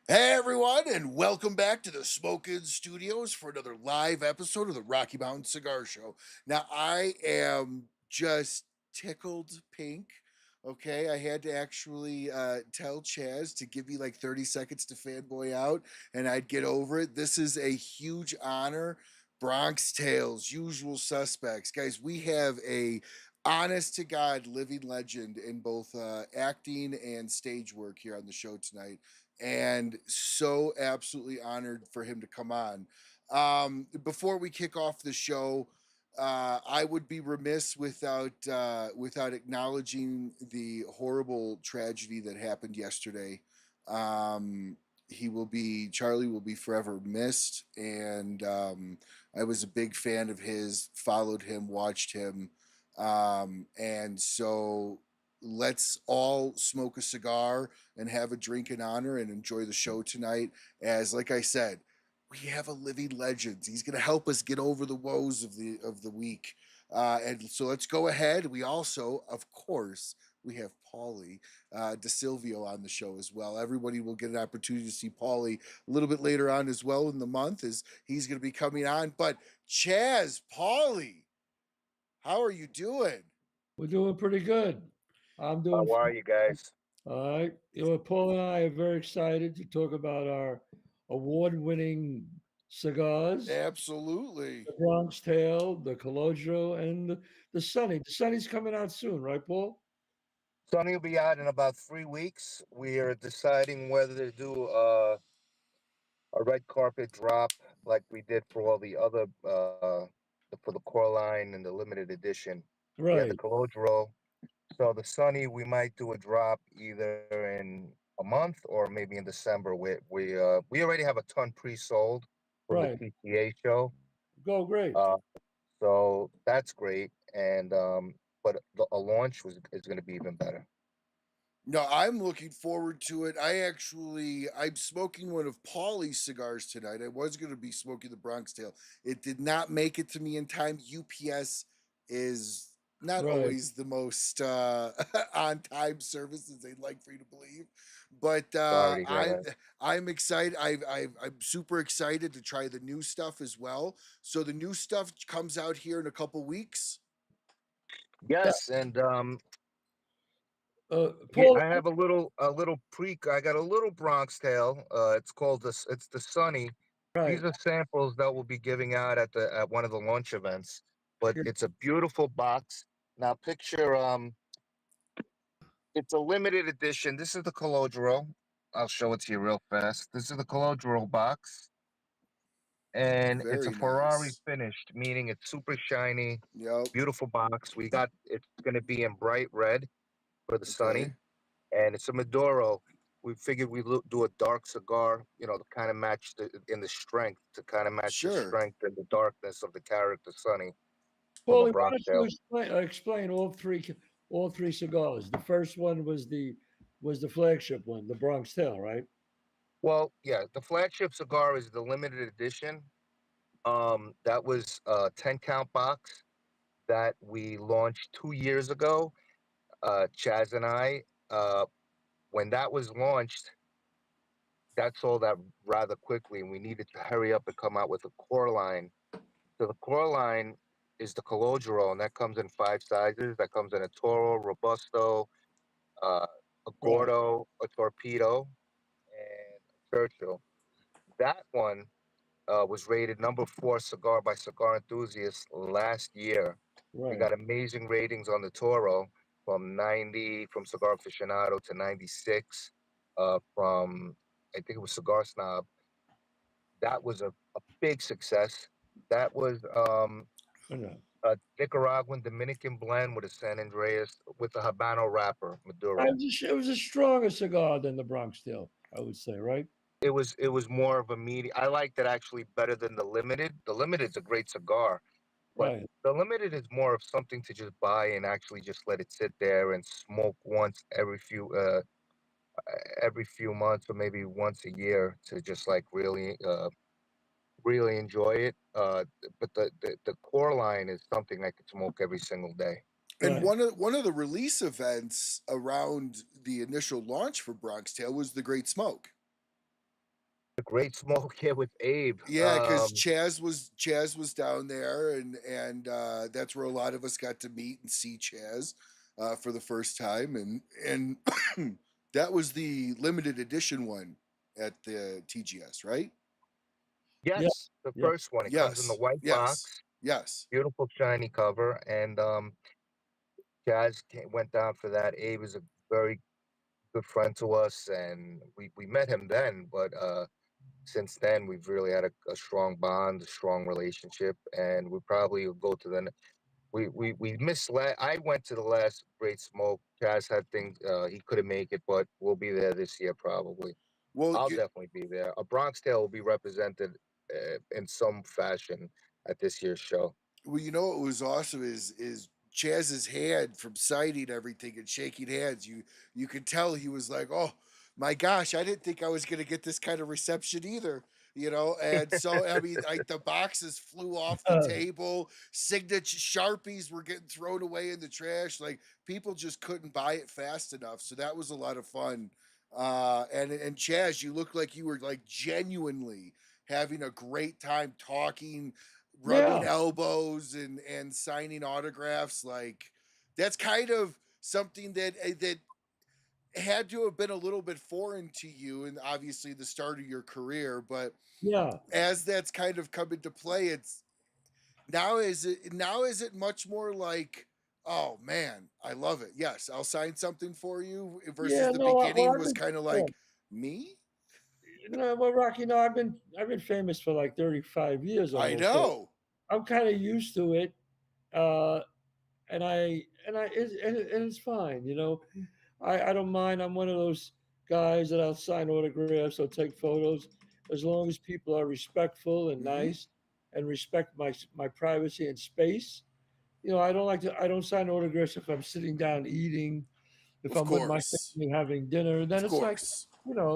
Hey everyone, and welcome back to the Smokin' Studios for another live episode of the Rocky Mountain Cigar Show. Now, I am just tickled pink. Okay, I had to actually tell Chazz to give me like 30 seconds to fanboy out, and I'd get over it. This is a huge honor. Bronx Tales, Usual Suspects, guys. We have a honest to God living legend in both acting and stage work here on the show tonight, and so absolutely honored for him to come on. Before we kick off the show, I would be remiss without acknowledging the horrible tragedy that happened yesterday. Charlie will be forever missed, and I was a big fan of his, followed him, watched him, and so let's all smoke a cigar and have a drink in honor and enjoy the show tonight. As like I said, we have a living legend. He's going to help us get over the woes of the week. And so let's go ahead. We also, of course, we have Pauly DiSilvio on the show as well. Everybody will get an opportunity to see Pauly a little bit later on as well in the month, as he's going to be coming on. But Chazz, Pauly, how are you doing? We're doing pretty good. I'm doing How are fine. you guys? All right. Paul and I are very excited to talk about our award-winning cigars, Absolutely. the Bronx Tale, the Colodro, and the Sunny. The Sunny's coming out soon, right, Paul? Sonny will be out in about 3 weeks. We are deciding whether to do a red carpet drop like we did for all the other for the core line and the limited edition. We had the Right, Colodro. So the Sunny, we might do a drop either in a month or maybe in December. We already have a ton pre-sold from the right. PCA show. Go great. Uh, so that's great. And but a launch was is going to be even better. No, I'm looking forward to it. I'm smoking one of Pauly's cigars tonight. I was going to be smoking the Bronx Tale. It did not make it to me in time. UPS is not Right. always the most on time service as they'd like for you to believe, but Sorry to hear that. I'm excited. I'm super excited to try the new stuff as well. So the new stuff comes out here in a couple weeks. Yeah. Yes, and Paul, I have a little pre. I got a little Bronx Tale. It's the Sunny. These right. are samples that we'll be giving out at one of the launch events. But it's a beautiful box. Now picture it's a limited edition. This is the Colodro. I'll show it to you real fast. This is the Colodro box, and it's a Very Ferrari nice. finished, meaning it's super shiny, Yep. beautiful box. It's going to be in bright red for the Sunny, Okay. and it's a Maduro. We figured do a dark cigar, to kind of match the strength, to kind of match the Sure. strength and the darkness of the character Sunny from a Paulie, why Bronx don't you Tale. explain all three cigars? The first one was the flagship one, the Bronx Tale, right? Well, yeah, the flagship cigar is the limited edition. That was a 10 count box that we launched 2 years ago. Chaz and I, when that was launched, that sold out rather quickly, and we needed to hurry up and come out with a core line. So the core line is the Calogero, and that comes in five sizes. That comes in a Toro, Robusto, uh, a Right. Gordo, a Torpedo, and a Churchill. That one was rated number 4 cigar by Cigar Enthusiasts last year. We Right. got amazing ratings on the Toro from 90, from Cigar Aficionado to 96, from I think it was Cigar Snob. That was a big success. That was I know. a Nicaraguan Dominican blend with a San Andreas with a Habano wrapper, Maduro. It was a stronger cigar than the Bronx Steel, I would say, right? It was more of a medium. I liked it actually better than the limited. The limited's a great cigar, but Right. the limited is more of something to just buy and actually just let it sit there and smoke once every few months or maybe once a year to just like really enjoy it. But the core line is something I could smoke every single day. And Right. one of the release events around the initial launch for Bronx Tale was the Great Smoke. a great smoke here with Abe. Yeah, because Chazz was down there, and that's where a lot of us got to meet and see Chazz for the first time, and that was the limited edition one at the TGS, right? Yeah, Yes, the yeah, first one. It comes in the Yes, white yes, box, yes. beautiful shiny cover, and went down for that. Abe is a very good friend to us, and we met him then, but since then we've really had a strong bond, a strong relationship, and we probably will go to the. We missed. I went to the last Great Smoke. Chaz had things. He couldn't make it, but we'll be there this year probably. Well, I'll definitely be there. A Bronx Tale will be represented in some fashion at this year's show. well, you know what was awesome is Chaz's hand from signing everything and shaking hands. You could tell he was like, "Oh my gosh, I didn't think I was gonna get this kind of reception either." You know, and so I mean, like the boxes flew off the uh, table, signature sharpies were getting thrown away in the trash. Like people just couldn't buy it fast enough. So that was a lot of fun. And Chaz, you looked like you were like genuinely having a great time talking, rubbing yeah, elbows and signing autographs. Like that's kind of something that had to have been a little bit foreign to you, and obviously the start of your career. But yeah, as that's kind of come into play, it's now is it much more like, oh man, I love it. Yes, I'll sign something for you. Versus yeah. the No, well, beginning I've was been, kind of yeah, like me. no, well, Rocky. No, I've been famous for like 35 years I almost, so know. I'm kind of used to it. Uh, and it's fine. I don't mind. I'm one of those guys that I'll sign autographs or take photos as long as people are respectful and Hmm. nice and respect my privacy and space. I don't sign autographs if I'm sitting down eating, if Of I'm with my course. family having dinner. Then Of it's like, course.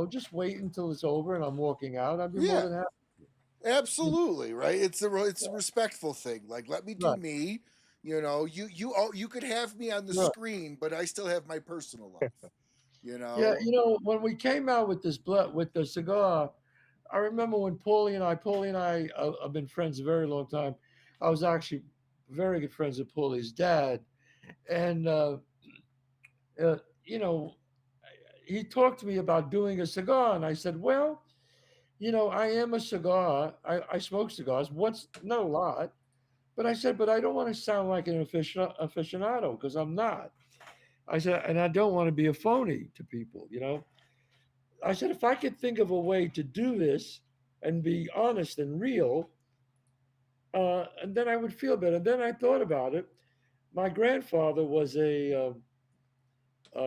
just wait until it's over and I'm walking out. I'd be more Yeah. than happy. You Absolutely, right? It's know, a respectful thing. Like, let me do right, me. You know, you could have me on the right. screen, but I still have my personal life. You Yeah, know. when we came out with this with the cigar, I remember when Paulie and I have been friends a very long time. I was actually very good friends with Paulie's dad, and uh, you know, he talked to me about doing a cigar, and I said, well, I am a cigar. I smoke cigars. Once, not a lot, but I said, but I don't want to sound like an aficionado because I'm not. I said, and I don't want to be a phony to people. I said, if I could think of a way to do this and be honest and real, and then I would feel better. And then I thought about it. My grandfather was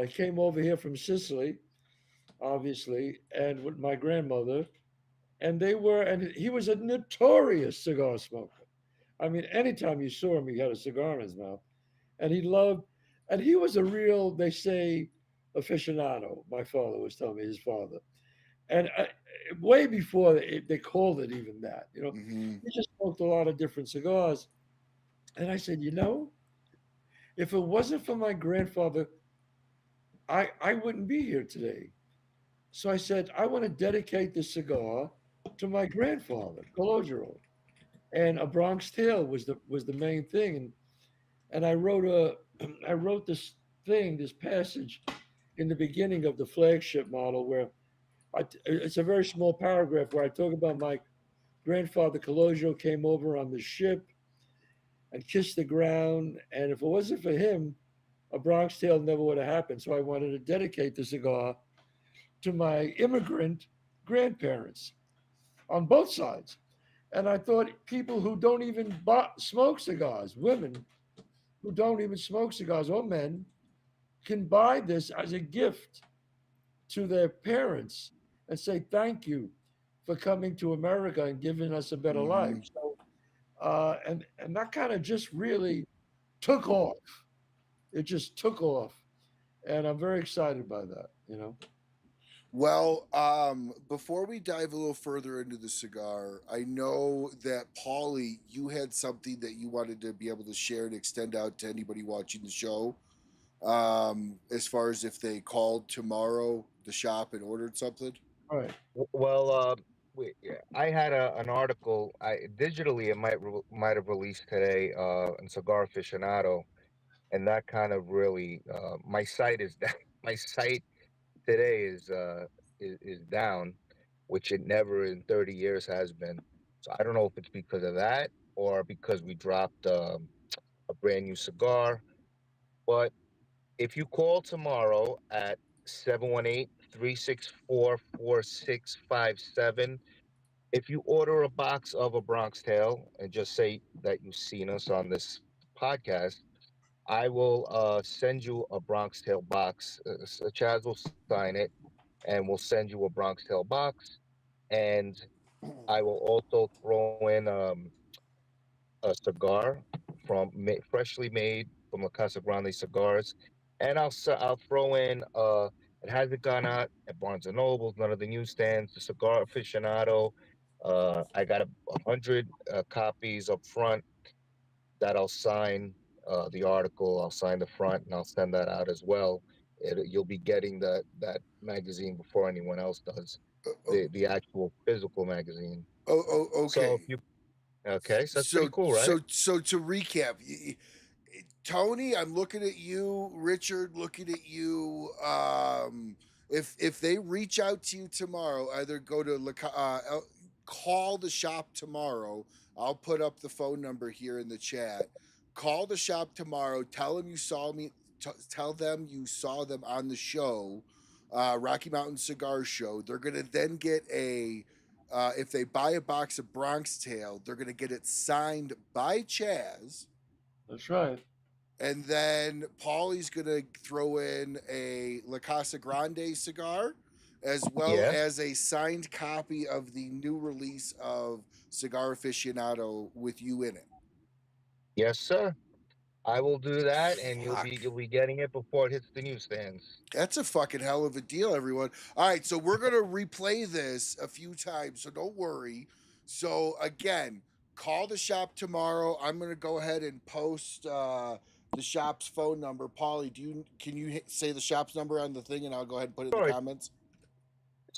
came over here from Sicily, obviously, and with my grandmother, and he was a notorious cigar smoker. I mean, anytime you saw him, he had a cigar in his mouth, and and he was a real, they say, aficionado. My father was telling me, his father. And way before they called it even that, Hmm. he just smoked a lot of different cigars. And I said, if it wasn't for my grandfather, I wouldn't be here today. So I said, I want to dedicate this cigar to my grandfather, Calogero. And a Bronx Tale was the main thing. And I wrote I wrote this passage in the beginning of the flagship model where it's a very small paragraph where I talk about my grandfather Colosio came over on the ship and kissed the ground. And if it wasn't for him, a Bronx Tale never would have happened. So I wanted to dedicate the cigar to my immigrant grandparents on both sides. And I thought people who don't even smoke cigars, women who don't even smoke cigars, or men, can buy this as a gift to their parents and say thank you for coming to America and giving us a better life. Hmm. So, and that kind of just really took off. It just took off, and I'm very excited by that. Well, before we dive a little further into the cigar, I know that Paulie, you had something that you wanted to be able to share and extend out to anybody watching the show. As far as if they called tomorrow the shop and ordered something. All right. Well, Yeah, I had an article. I digitally it might have released today in Cigar Aficionado, and that kind of really my site is down. My site today is down, which it never in 30 years has been. So I don't know if it's because of that or because we dropped a brand new cigar. But if you call tomorrow at 718-364-4657, if you order a box of a Bronx Tale and just say that you've seen us on this podcast, I will send you a Bronx Tale box. Chaz will sign it, and we'll send you a Bronx Tale box. And I will also throw in a cigar freshly made from the Casa Grande Cigars, and I'll throw in it hasn't gone out at Barnes and Nobles, none of the newsstands. The Cigar Aficionado. I got 100 copies up front that I'll sign the article. I'll sign the front, and I'll send that out as well. You'll be getting that magazine before anyone else does. Oh, The actual physical magazine. So if okay. you okay, so that's pretty So cool, right? so to recap, Tony, I'm looking at you. Richard, looking at you. If they reach out to you tomorrow, either go to call the shop tomorrow. I'll put up the phone number here in the chat. Call the shop tomorrow. Tell them you saw me. Tell them you saw them on the show, Rocky Mountain Cigar Show. They're gonna then get a. If they buy a box of Bronx Tale, they're gonna get it signed by Chazz, That's right. and then Paulie's gonna throw in a La Casa Grande cigar, as well Yeah. as a signed copy of the new release of Cigar Aficionado with you in it. Yes, sir. I will do that, and Fuck. you'll be getting it before it hits the newsstands. That's a fucking hell of a deal, everyone. All right, so we're gonna replay this a few times, so don't worry. So again, call the shop tomorrow. I'm gonna go ahead and post the shop's phone number. Paulie, can you say the shop's number on the thing, and I'll go ahead and put it in the Sorry, comments.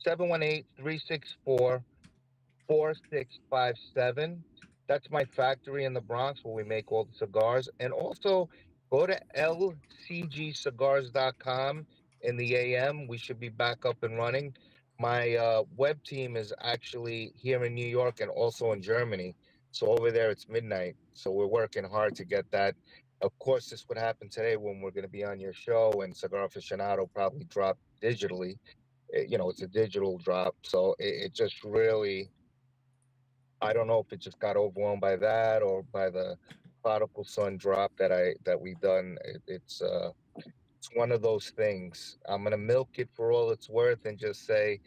718-364-4657. That's my factory in the Bronx where we make all the cigars. And also go to lcgcigars.com in the AM. We should be back up and running. My web team is actually here in New York and also in Germany. So over there it's midnight. So we're working hard to get that. Of course, this would happen today when we're going to be on your show, and Cigar Aficionado probably dropped digitally. It's a digital drop, so it just really, I don't know if it just got overwhelmed by that or by the prodigal son drop that we done. It's one of those things. I'm gonna milk it for all it's worth and just say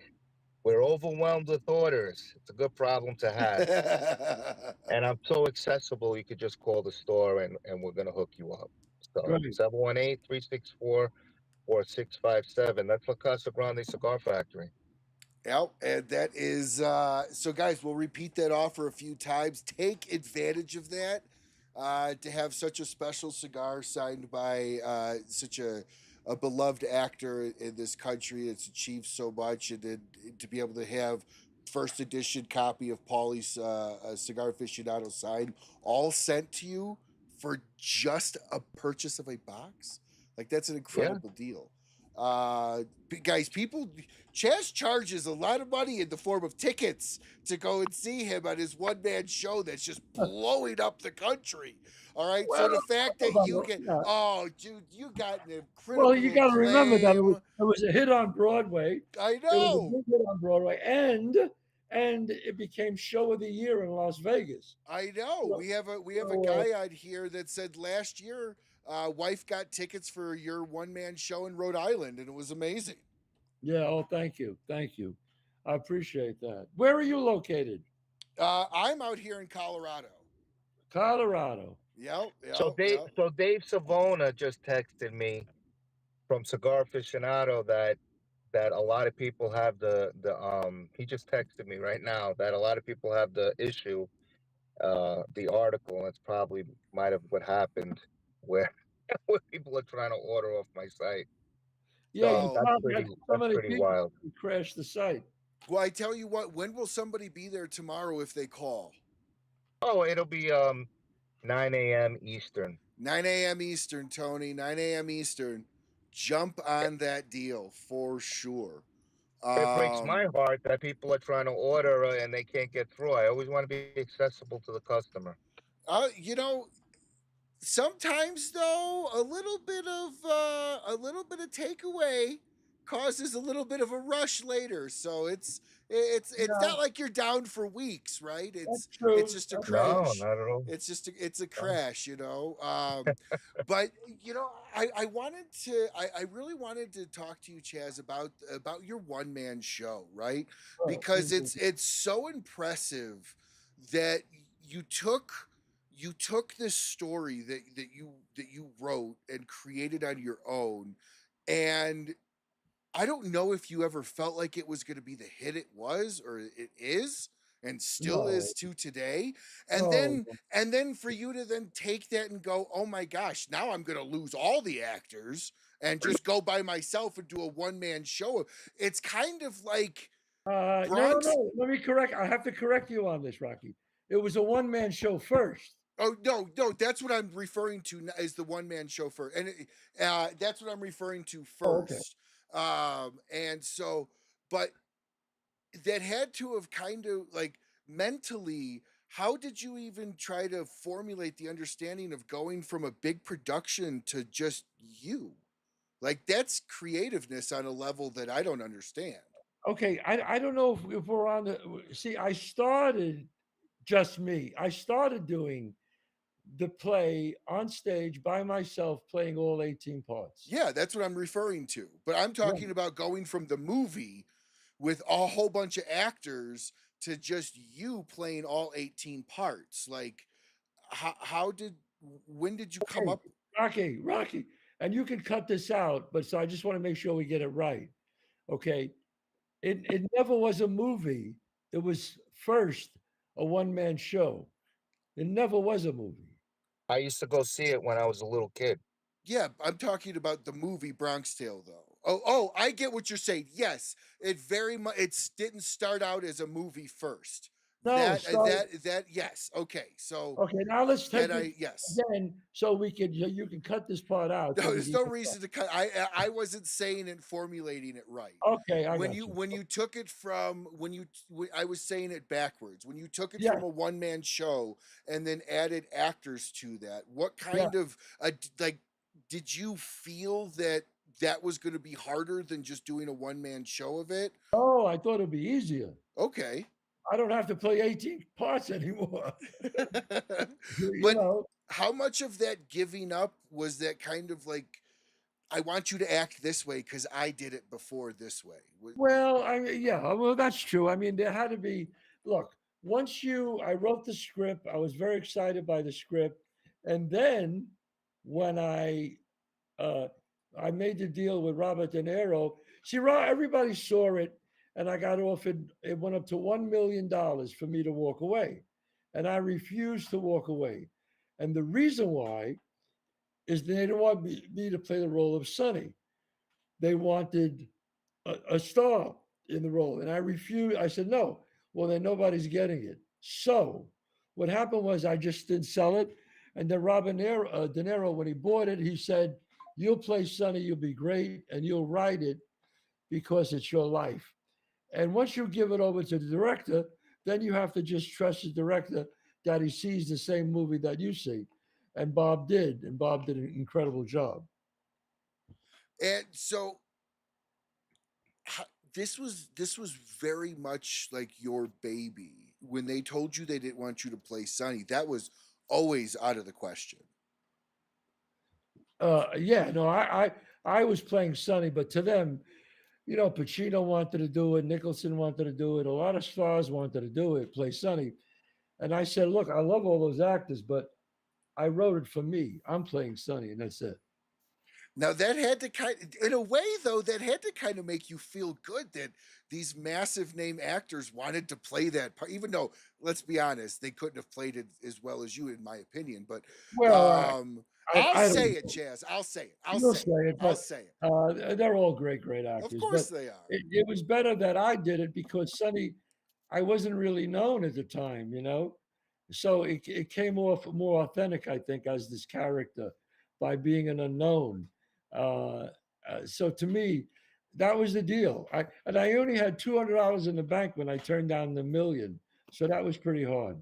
we're overwhelmed with orders. It's a good problem to have, and I'm so accessible. You could just call the store, and we're gonna hook you up. So Great. 718-364-4657. That's La Casa Grande Cigar Factory. Yep, and that is so guys, we'll repeat that offer a few times. Take advantage of that. To have such a special cigar signed by such a beloved actor in this country that's achieved so much, and then to be able to have first edition copy of Paulie's Cigar Aficionado sign all sent to you for just a purchase of a box, like that's an Yeah. incredible deal. Guys, Chaz charges a lot of money in the form of tickets to go and see him at his one man show that's just blowing up the country. All right. So Well, the fact that you get, yeah. oh, dude, you got an Well, critical you got to remember that acclaim. it was a hit on Broadway. I It was a know. big hit on Broadway, and it became show of the year in Las Vegas. I know. So, We have a so, guy on here that said last year, wife got tickets for your one man show in Rhode Island, and it was amazing. yeah. Oh, thank you. I appreciate that. Where are you located? I'm out here in Colorado. Colorado. Yep, So yep, Dave, yep. so Dave Savona just texted me from Cigar Aficionado that a lot of people have the. He just texted me right now that a lot of people have the issue, the article, and it's probably might have what happened where where people are trying to order off my site. Yeah, you So Oh, probably had so that's many pretty people wild. who crashed the site. Well, I tell you what, when will somebody be there tomorrow if they call? Oh, it'll be 9 a.m. Eastern. 9 a.m. Eastern, Tony. 9 a.m. Eastern. Jump on that deal for sure. It breaks my Um, heart that people are trying to order and they can't get through. I always want to be accessible to the customer. you know, sometimes though, a little bit of takeaway causes a little bit of a rush later. So it's Yeah, not like you're down for weeks, right? that's It's true. just a That's true. No, crash. not at all. It's a No. crash, you know. But I really wanted to talk to you, Chazz, about your one man show, right? Well, Because it's so impressive that you took you took this story that you wrote and created on your own, and I don't know if you ever felt like it was going to be the hit it was or it is and still no, is to today. And no. then and then for you to then take that and go, "Oh my gosh, now I'm going to lose all the actors and just go by myself and do a one-man show." It's kind of like No, no, Bronx. no. Let me correct. I have to correct you on this, Rocky. It was a one-man show first. Oh no, no, that's what I'm referring to is the one-man chauffeur, and that's what I'm referring to Oh, okay. first. And so, but that had to have kind of like mentally, how did you even try to formulate the understanding of going from a big production to just you? Like that's creativeness on a level that I don't understand. Okay. I don't know if we're on the. See, I started just me. I started doing the play on stage by myself, playing all 18 parts. Yeah, that's what I'm referring to. But I'm Yeah. talking about going from the movie with a whole bunch of actors to just you playing all 18 parts. Like how did when did you come Okay. up? Rocky. And you can cut this out, but so I just want to make sure we get it right. Okay. It never was a movie. It was first a one-man show. It never was a movie. I used to go see it when I was a little kid. Yeah, I'm talking about the movie Bronx Tale though. Oh, I get what you're saying. Yes, it very much didn't start out as a movie first. No, That started. that yes. Okay. So Okay, now let's that take it I yes. again so we can you can cut this part out so No, we there's can no get reason to cut. I wasn't saying and formulating it right. okay, I got you. When you took it from I was saying it backwards. When you took it Yeah, from a one man show and then added actors to that, what yeah. kind of like did you feel that that was going to be harder than just doing a one man show of it? Oh, I thought it'd be easier. Okay. I don't have to play 18 parts anymore. You But know. how much of that giving up was that kind of like I want you to act this way because I did it before this way. Well, I mean, yeah, well, that's true. I mean, there had to be, look, I wrote the script, I was very excited by the script. And then when uh, I made the deal with Robert De Niro, see, everybody saw it, and I got offered, it went up to $1 million for me to walk away. And I refused to walk away. And the reason why is they didn't want me to play the role of Sonny. They wanted a star in the role. And I refused. I said, no. Well, then nobody's getting it. So what happened was I just didn't sell it. And then De Niro, when he bought it, he said, you'll play Sonny, you'll be great, and you'll write it because it's your life. And once you give it over to the director, then you have to just trust the director that he sees the same movie that you see. And Bob did. And Bob did an incredible job. And so this was very much like your baby when they told you they didn't want you to play Sonny. That was always out of the question. Yeah, no, I was playing Sonny, but to them, Pacino wanted to do it, Nicholson wanted to do it, a lot of stars wanted to do it, play Sonny. And I said, look, I love all those actors, but I wrote it for me. I'm playing Sonny, and that's it. Now that had to in a way though, that had to kind of make you feel good that these massive name actors wanted to play that part, even though, let's be honest, they couldn't have played it as well as you, in my opinion. But Well, I'll I say don't it, Chaz. I'll say it. I'll You'll say say it. it, I'll but say it. they're all great Of actors. course But they are. it was better that I did it because Sonny, I wasn't really known at the time, you know. So it came off more authentic, I think, as this character by being an unknown. Uh, so to me, that was the deal. I only had $200 in the bank when I turned down the million, so that was pretty hard.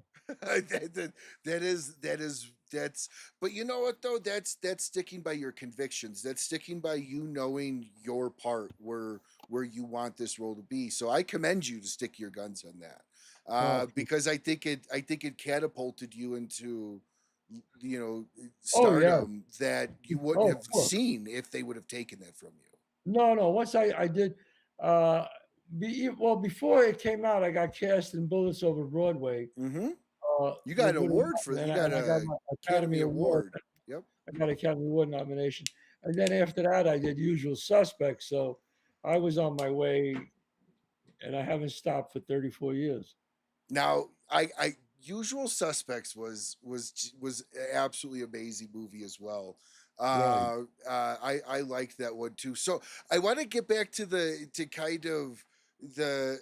That's but you know what though, that's sticking by your convictions, that's sticking by you knowing your part where you want this role to be. So I commend you to stick your guns on that, Oh, because I think it catapulted you into, you know, oh yeah. stardom that you wouldn't Oh, have of course. seen if they would have taken that from you. No, no. Once I did, uh, well, before it came out, I got cast in Bullets Over Broadway Hmm. You got with an Woody award for Allen, you got and I got a my Academy Academy Award. Award. Yep. I got Academy Award nomination, and then after that, I did Usual Suspects. So I was on my way, and I haven't stopped for 34 years. Now, I Usual Suspects was absolutely amazing movie as well. Right. I liked that one too. So I want to get back to kind of the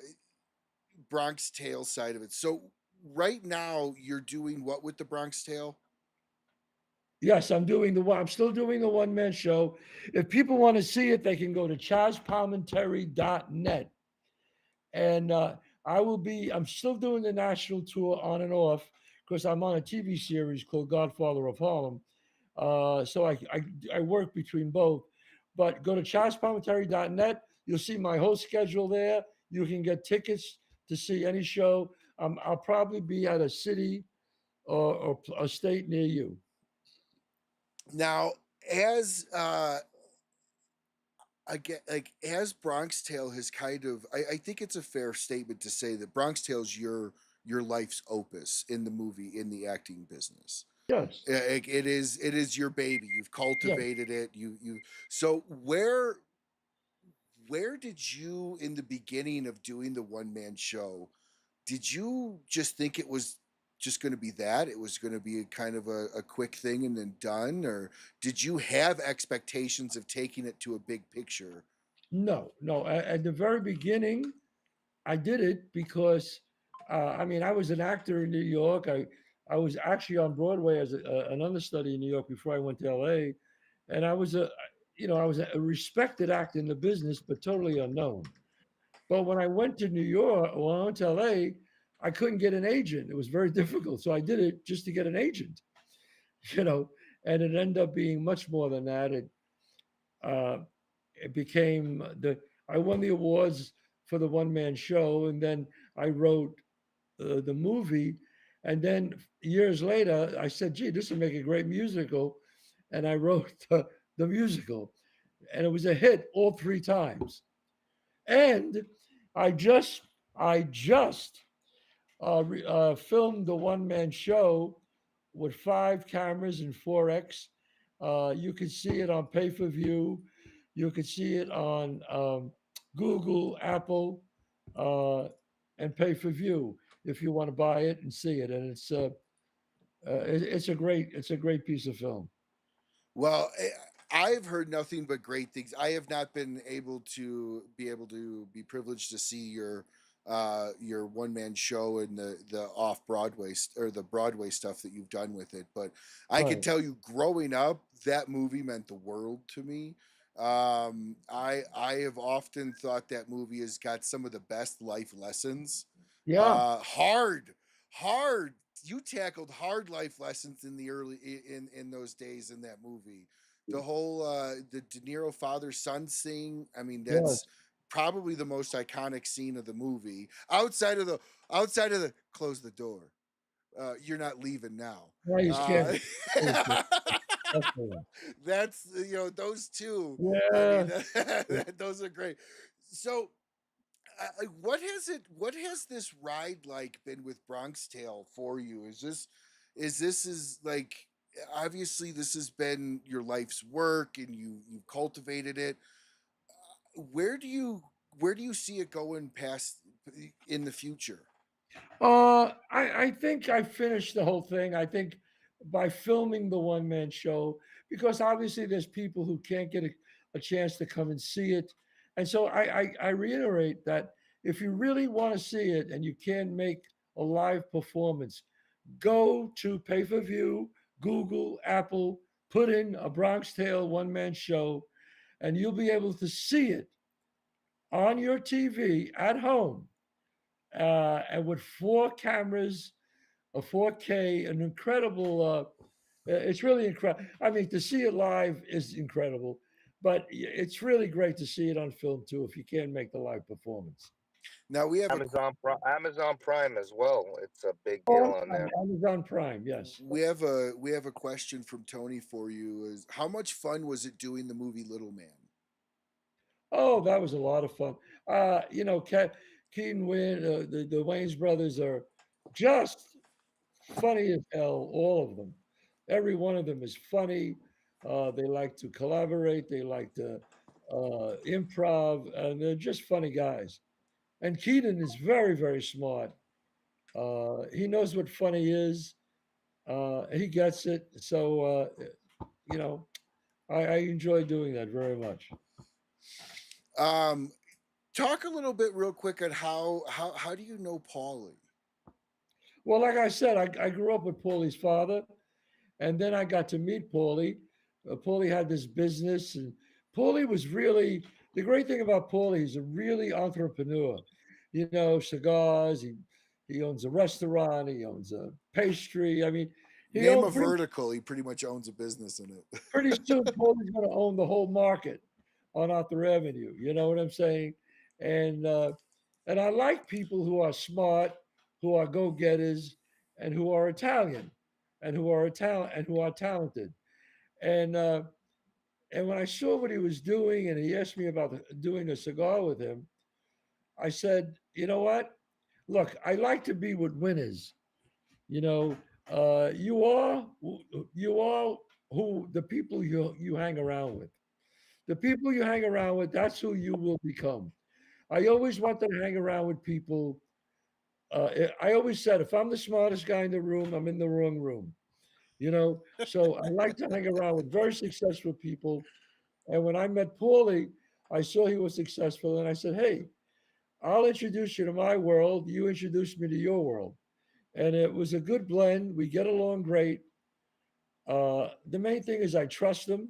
Bronx Tale side of it. So right now you're doing what with the Bronx Tale? Yes, I'm still doing the one man show. If people want to see it, they can go to chazzpalminteri.net. And I'm still doing the national tour on and off because I'm on a TV series called Godfather of Harlem. So I work between both. But go to chazzpalminteri.net. You'll see my whole schedule there. You can get tickets to see any show. I'll probably be at a city or a state near you. Now, as I get like as Bronx Tale has kind of, I think it's a fair statement to say that Bronx Tale's your life's opus in the movie, in the acting business. Yes. It is your baby. You've Yes. cultivated it. You so where did you, in the beginning of doing the one man show, did you just think it was just going to be that it was going to be a kind of a quick thing and then done, or did you have expectations of taking it to a big picture? No, no. At the very beginning, I did it because, I mean, I was an actor in New York. I was actually on Broadway as an understudy in New York before I went to LA, and I was a respected actor in the business, but totally unknown. But when I went to New York, when I went to LA, I couldn't get an agent. It was very difficult, so I did it just to get an agent, you know, and it ended up being much more than that. Uh, it became the I won the awards for the one man show, and then I wrote the movie, and then years later I said, "Gee, this would make a great musical," and I wrote the musical, and it was a hit all three times. And I just I just filmed the one man show with five cameras and 4X. You can see it on pay per view. You can see it on Google, Apple, uh, and pay per view if you want to buy it and see it. And it's a great piece of film. Well, I've heard nothing but great things. I have not been able to be privileged to see your one man show and the off Broadway or the Broadway stuff that you've done with it. But I can Right. tell you, growing up, that movie meant the world to me. I have often thought that movie has got some of the best life lessons. Yeah. Hard. You tackled hard life lessons in the early in those days in that movie. The whole the De Niro father son scene. I mean, that's Yes. probably the most iconic scene of the movie. Outside of the close the door. You're not leaving now. Now you Uh, can't. Excellent. that's those two. I mean, Yeah. those are great. So what has this ride like been with Bronx Tale for you? Is this is like obviously this has been your life's work and you've cultivated it. Where do you where do you see it going past in the future? I think I finished the whole thing. I think by filming the one man show, because obviously there's people who can't get a chance to come and see it. And so I reiterate that if you really want to see it and you can make a live performance, go to pay per view, Google, Apple, put in a Bronx Tale one man show, and you'll be able to see it on your TV at home, and with four cameras, a 4K, an incredible. It's really incredible. I mean, to see it live is incredible, but it's really great to see it on film too if you can make the live performance. Now we have a Amazon Prime as well. It's a big deal Oh, on on there. Amazon Prime, yes. we have a question from Tony for you. Is how much fun was it doing the movie Little Man? Oh, that was a lot of fun. Keaton Wayne, the Wayne's brothers are just funny as hell, all of them. Every one of them is funny. They like to collaborate, they like to improv, and they're just funny guys. And Keaton is very, very smart. He knows what funny is. He gets it. So, you know, I enjoy doing that very much. Um, Talk a little bit real quick on how do you know Paulie? Well, like I said, I grew up with Paulie's father, and then I got to meet Paulie. Paulie had this business, and Paulie was really the great thing about Paulie. He's a really entrepreneur. Cigars. He owns a restaurant. He owns a pastry. I mean, he Name a owned vertical, he pretty much owns a business in it. pretty soon. Paulie's going to own the whole market on Arthur Avenue. You know what I'm saying? And and I like people who are smart, who are go getters, and who are Italian, and who are talented. And and when I saw what he was doing, and he asked me about doing a cigar with him, I said, you know what? Look, I like to be with winners. You know, you are who the people you hang around with. The people you hang around with, that's who you will become. I always wanted to hang around with people. I always said, if I'm the smartest guy in the room, I'm in the wrong room. So I like to hang around with very successful people. And when I met Paulie, I saw he was successful, and I said, "Hey, I'll introduce you to my world. You introduce me to your world." And it was a good blend. We get along great. The main thing is I trust him,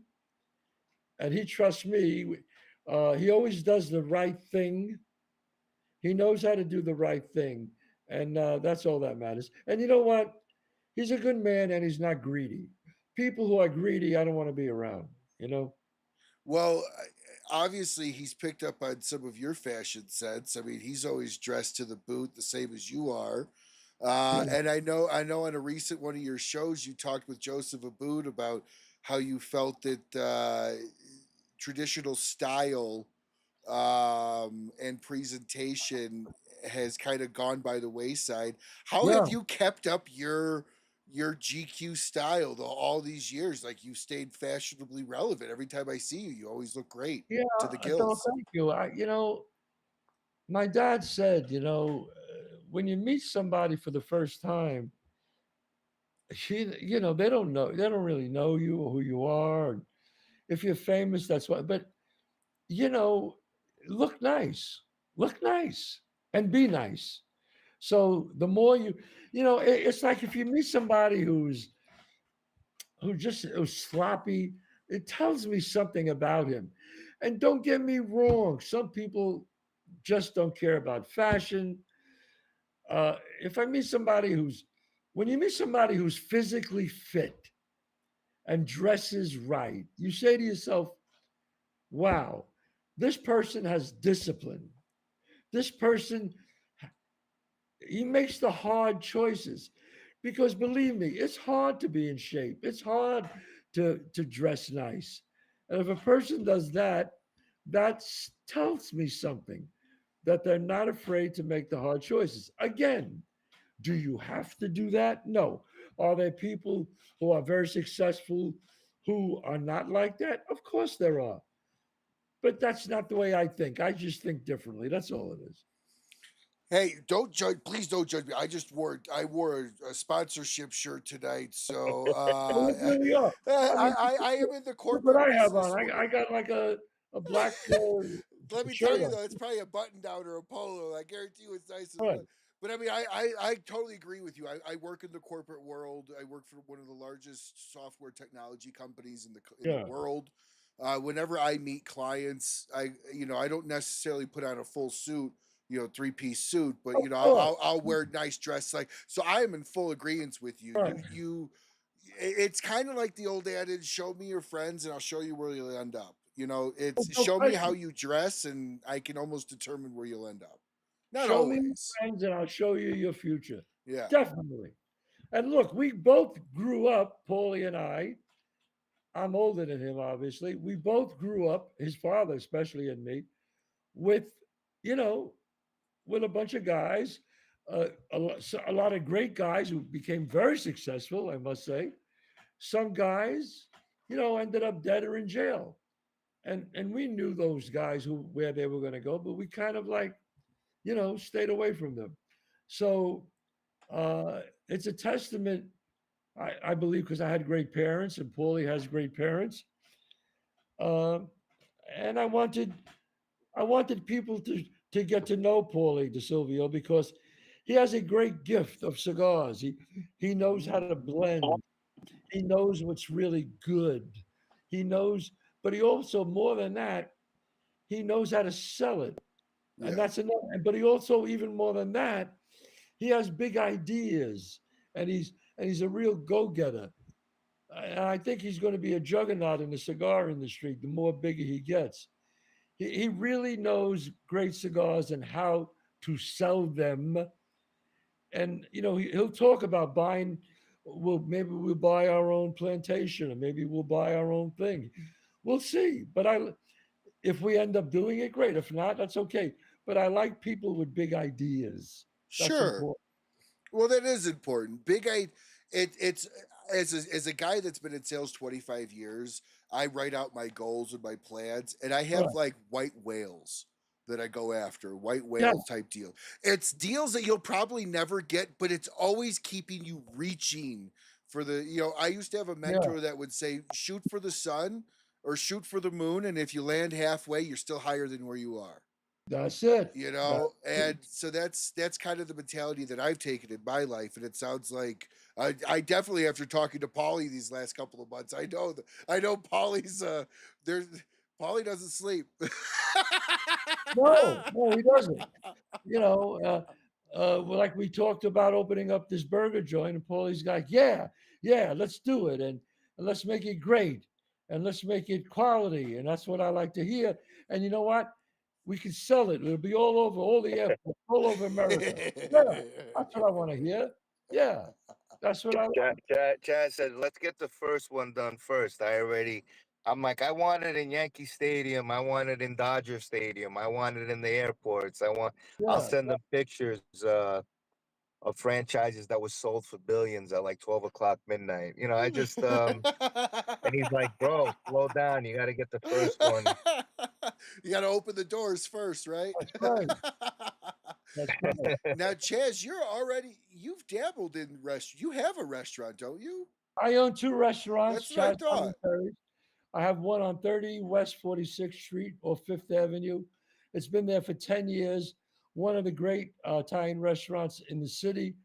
and he trusts me. He always does the right thing. He knows how to do the right thing, and that's all that matters. And you know what? He's a good man, and he's not greedy. People who are greedy, I don't want to be around. You know. Well, obviously he's picked up on some of your fashion sense. I mean, he's always dressed to the boot, the same as you are. Yeah. And I know on a recent one of your shows, you talked with Joseph Abboud about how you felt that traditional style and presentation has kind of gone by the wayside. How Yeah. have you kept up your GQ style all these years? Like you stayed fashionably relevant. Every time I see you, you always look great Yeah. to the No, gills. thank you. My dad said, when you meet somebody for the first time, they don't really know you or who you are. And if you're famous, that's why. But you know, look nice, look nice, and be nice. So the more it's like if you meet somebody who's sloppy, it tells me something about him. And don't get me wrong, some people just don't care about fashion. If I meet somebody when you meet somebody who's physically fit and dresses right, you say to yourself, wow, this person has discipline. This person, he makes the hard choices. Because believe me, it's hard to be in shape. It's hard to dress nice. And if a person does that, that tells me something that they're not afraid to make the hard choices. Again, do you have to do that? No. Are there people who are very successful who are not like that? Of course there are. But that's not the way I think. I just think differently. That's all it is. Hey, don't judge. Please don't judge me. I wore a sponsorship shirt tonight, so Oh, look where we are. I mean, I am in the look what corporate I have business. on. I got like a black Let me tell shirt you on. though, it's probably a button down or a polo. I guarantee you, it's nice as All well. right. But I mean, I totally agree with you. I work in the corporate world. I work for one of the largest software technology companies in the Yeah. world. Whenever I meet clients, I don't necessarily put on a full suit, 3-piece suit, but Of course. I'll wear nice dress. Like, so I am in full agreement with you. Right. It's kind of like the old adage, show me your friends and I'll show you where you'll end up. Oh, It's no show me how question. you dress and I can almost determine where you'll end up. Not Show me your always. friends and I'll show you your future. Yeah. Definitely. And look, we both grew up, Paulie and I. I'm older than him, obviously. We both grew up, his father especially and me, with, you know, with a bunch of guys, a lot of great guys who became very successful, I must say. Some guys, ended up dead or in jail. And we knew those guys where they were going to go, but we kind of like, stayed away from them. So it's a testament, I believe, because I had great parents, and Paulie has great parents. Um, and I wanted people to get to know Paulie DiSilvio because he has a great gift of cigars. He knows how to blend. He knows what's really good. He knows, but he also, more than that, he knows how to sell it. And Yeah. that's enough. But he also, even more than that, he has big ideas, and he's a real go-getter. And I think he's going to be a juggernaut in the cigar industry the more bigger he gets. He really knows great cigars and how to sell them. And he'll talk about buying. Well, maybe we'll buy our own plantation, or maybe we'll buy our own thing. We'll see. But if we end up doing it, great. If not, that's okay. But I like people with big ideas. That's Sure. important. Well, that is important. It's as a guy that's been in sales 25 years, I write out my goals and my plans, and I have Right. like white whales that I go after, white Yeah. whales type deal. It's deals that you'll probably never get, but it's always keeping you reaching for I used to have a Yeah. mentor that would say, shoot for the sun or shoot for the moon, and if you land halfway, you're still higher than where you are. That's it. And so that's kind of the mentality that I've taken in my life, and it sounds like I definitely, after talking to Paulie these last couple of months, I know Paulie's there's Paulie doesn't sleep. No, he doesn't. Well, like we talked about opening up this burger joint, and Paulie's like, yeah, let's do it, and let's make it great, and let's make it quality, and that's what I like to hear. And you know what? We can sell it. It'll be all over all the airports, all over America. Yeah, that's what I want to hear. Yeah, that's what I like. Chad said, "Let's get the first one done first." I'm like, I want it in Yankee Stadium. I want it in Dodger Stadium. I want it in the airports. I'll Yeah, send them pictures of franchises that was sold for billions at like 12 o'clock midnight. And he's like, bro, slow down. You got to get the first one. You got to open the doors first, right? that's right. That's right. Now, Chaz, you've dabbled in you have a restaurant, don't you? I own two restaurants, That's what I Chazz thought. Palminteri. I have one on 30 West 46th Street or Fifth Avenue. It's been there for 10 years. One of the great Italian restaurants in the city.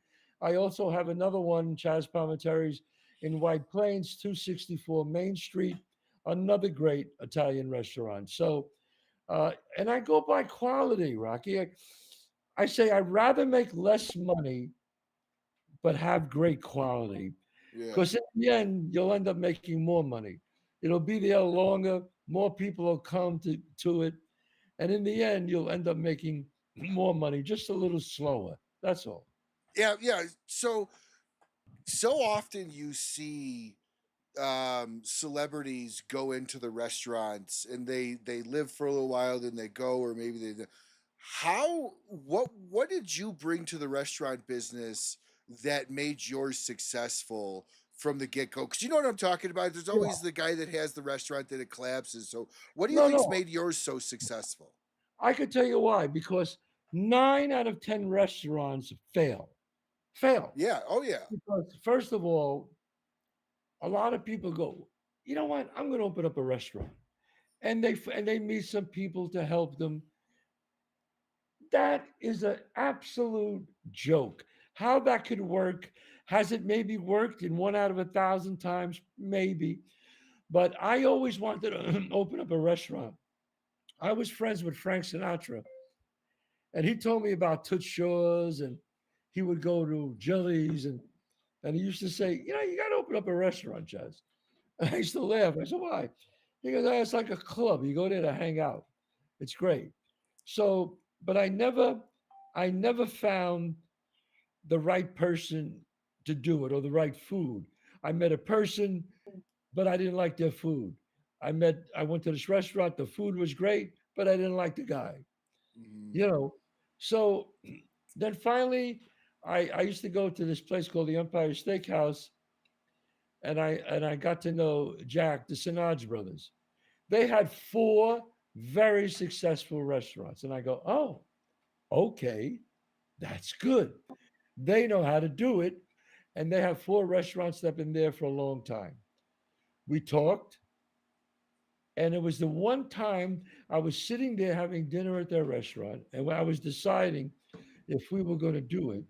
I also have another one, Chazz Palminteri's, in White Plains, 264 Main Street. Another great Italian restaurant. So, and I go by quality, Rocky. I say I'd rather make less money but have great quality. Yeah. Because in the end, you'll end up making more money. It'll be there longer. More people will come to it. And in the end, you'll end up making more money, just a little slower. That's all. Yeah, yeah. So often you see celebrities go into the restaurants and they live for a little while, then they go, or maybe they how what did you bring to the restaurant business that made yours successful from the get-go? Because you know what I'm talking about. There's Yeah. always the guy that has the restaurant that it collapses. So what do you No, think's no. made yours so successful? I could tell you why. Because 9 out of 10 restaurants fail. Fail. Yeah. Oh yeah. Because first of all, a lot of people go, you know what? I'm going to open up a restaurant, and they meet some people to help them. That is an absolute joke. How that could work? Has it maybe worked in 1 out of 1,000 times? Maybe. But I always wanted to open up a restaurant. I was friends with Frank Sinatra, and he told me about Toots Shaw's, and he would go to Jellies, and he used to say, you know, you got to open up a restaurant, Chaz. And I used to laugh. I said, why? He goes, oh, it's like a club. You go there to hang out. It's great. So, but I never found the right person to do it or the right food. I met a person, but I didn't like their food. I went to this restaurant, the food was great, but I didn't like the guy, Mhm. you know. So then finally, I used to go to this place called the Empire Steakhouse, and I got to know Jack, the Sinaj brothers. They had 4 very successful restaurants. And I go, oh, okay, that's good. They know how to do it. And they have 4 restaurants that have been there for a long time. We talked, and it was the one time I was sitting there having dinner at their restaurant, and when I was deciding if we were going to do it.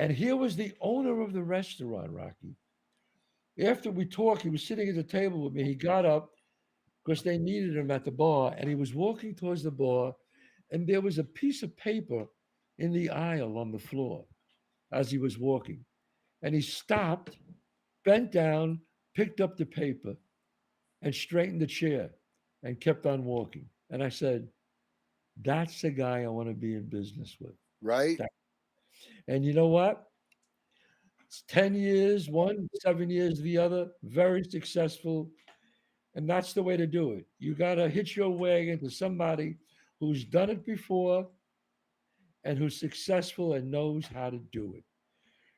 And here was the owner of the restaurant, Rocky. After we talked, he was sitting at the table with me. He got up because they needed him at the bar, and he was walking towards the bar, and there was a piece of paper in the aisle on the floor as he was walking. And he stopped, bent down, picked up the paper, and straightened the chair and kept on walking. And I said, that's the guy I want to be in business with. Right. And you know what? It's 10 years, one, 7 years, the other, very successful. And that's the way to do it. You got to hitch your wagon to somebody who's done it before and who's successful and knows how to do it.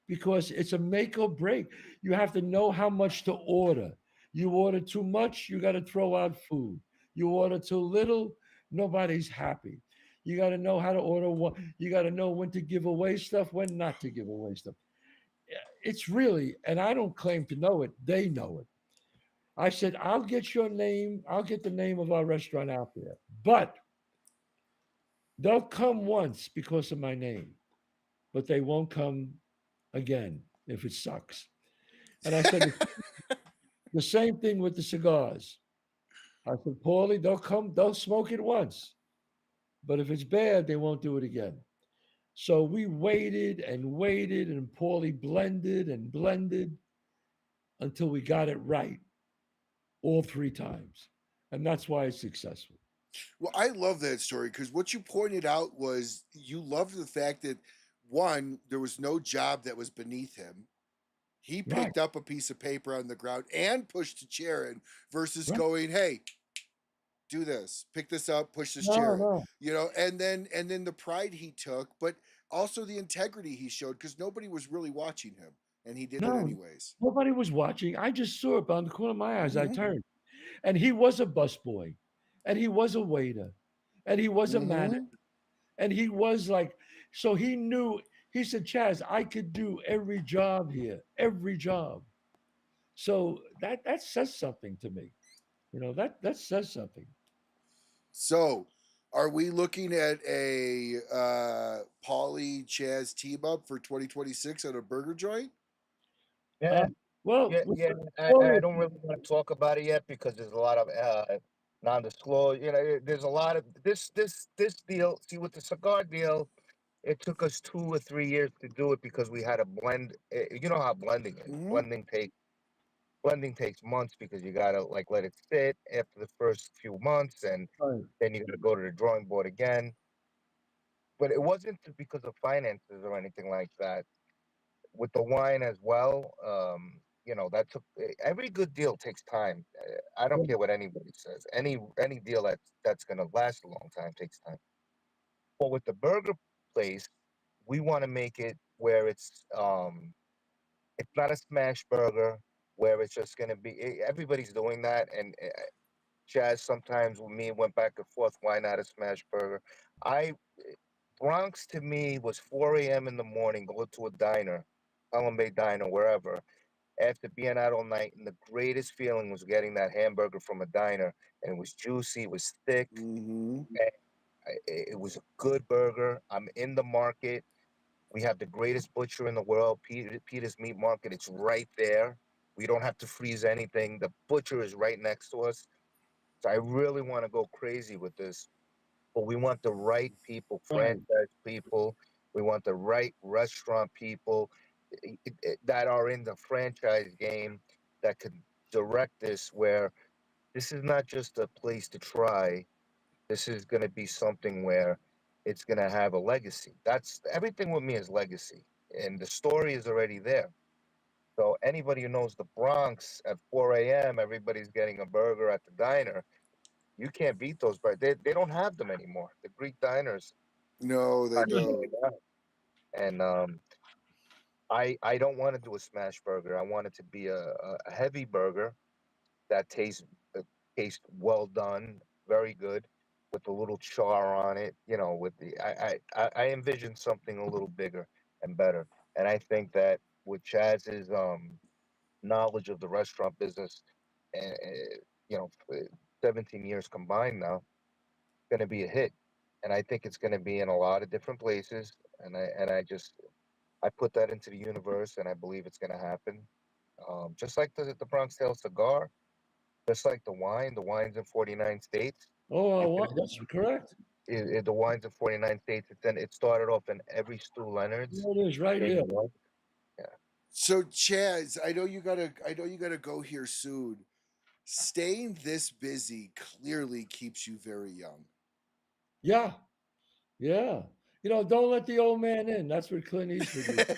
Because it's a make or break. You have to know how much to order. You order too much, you got to throw out food. You order too little, nobody's happy. You got to know how to order one. You got to know when to give away stuff, when not to give away stuff. It's really, and I don't claim to know it, they know it. I said, I'll get your name, I'll get the name of our restaurant out there, but they'll come once because of my name, but they won't come again if it sucks. And I said, the same thing with the cigars. I said, Paulie, they'll come, they'll smoke it once, but if it's bad, they won't do it again. So we waited, and Paulie blended and blended until we got it right all 3 times. And that's why it's successful. Well, I love that story because what you pointed out was you loved the fact that one, there was no job that was beneath him. He Right, picked up a piece of paper on the ground and pushed a chair in versus right. going, hey, do this, pick this up, push this No, chair in, no, and then the pride he took, but also the integrity he showed because nobody was really watching him and he did it no. anyways. Nobody was watching. I just saw it on the corner of my eyes. I Mm-hmm. turned, and he was a busboy, and he was a waiter, and he was a manager, Mm-hmm. and he was like, so he knew. He said, Chaz, I could do every job here, every job. So that says something to me. That says something. So, are we looking at a Pauly Chaz team up for 2026 at a burger joint? Yeah, Uh, well, yeah, with yeah. the I Paulie, don't really want to talk about it yet because there's a lot of non-disclosure. There's a lot of this deal. See, with the cigar deal, it took us 2 or 3 years to do it because we had to blend. You know how blending is. Mm-hmm. Blending takes months because you gotta like let it sit after the first few months, and right, then you gotta go to the drawing board again. But it wasn't because of finances or anything like that. With the wine as well, that took every good deal takes time. I don't right, care what anybody says. Any deal that's gonna last a long time takes time. But with the burger place, we want to make it. where it's not a smash burger where it's just gonna be everybody's doing that, and Chazz sometimes with me went back and forth. Why not a smash burger? I Bronx to me was 4 a.m. in the morning, go to a diner, Pelham Bay Diner, wherever, after being out all night, and the greatest feeling was getting that hamburger from a diner, and it was juicy, it was thick, Mm-hmm. and it was a good burger. I'm in the market. We have the greatest butcher in the world, Peter's Meat Market. It's right there. We don't have to freeze anything. The butcher is right next to us. So I really want to go crazy with this, but we want the right people, Right. franchise people. We want the right restaurant people that are in the franchise game that could direct this. Where this is not just a place to try. This is going to be something where it's going to have a legacy. That's everything with me is legacy, and the story is already there. So anybody who knows the Bronx at 4 a.m., everybody's getting a burger at the diner. You can't beat those burgers. They don't have them anymore. The Greek diners No, they are don't. shutting down. And I don't want to do a smash burger. I want it to be a heavy burger that uh, tastes well done, very good, with a little char on it. You know, with the I envision something a little bigger and better. And I think that with Chazz's knowledge of the restaurant business, and you know, 17 years combined now, going to be a hit. And I think it's going to be in a lot of different places. I put that into the universe, and I believe it's going to happen. Just like the Bronx Tale cigar, just like the wine's in 49 states. Oh, You can, that's correct. the wine's in 49 states. It started off in every Stu Leonard's. There it is, right Big here. one. Yeah. So Chaz, I know you gotta go here soon. Staying this busy clearly keeps you very young. Yeah, yeah. Don't let the old man in. That's what Clint Eastwood used.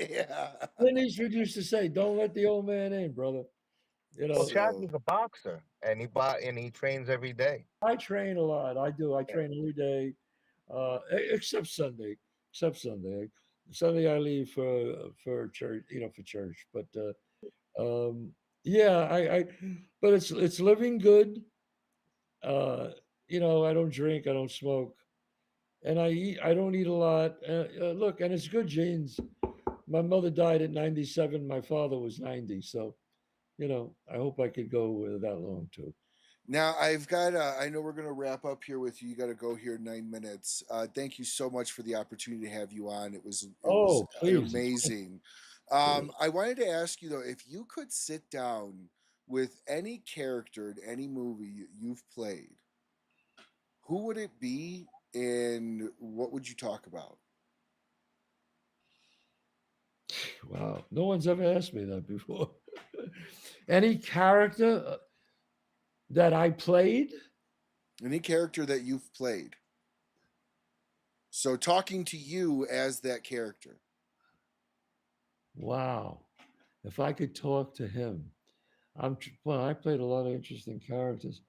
Yeah. Clint Eastwood used to say, "Don't let the old man in, brother." You Well, know, Chaz So is a boxer, and he trains every day. I train a lot. I do. I Yeah. train every day, except Sunday. Except Sunday. Sunday I leave for church. For church. But yeah, but it's living good. Uh, I don't drink. I don't smoke, and I eat. I don't eat a lot. Look, and it's good genes. My mother died at 97. My father was 90. So I hope I could go that long too. now I know we're gonna wrap up here with you. You gotta go here in 9 minutes. Thank you so much for the opportunity to have you on. It was Oh, please. amazing. I wanted to ask you though, if you could sit down with any character in any movie you've played, who would it be and what would you talk about? Wow, no one's ever asked me that before. Any character that I played? Any character that you've played. So talking to you as that character. Wow. If I could talk to him, well, I played a lot of interesting characters.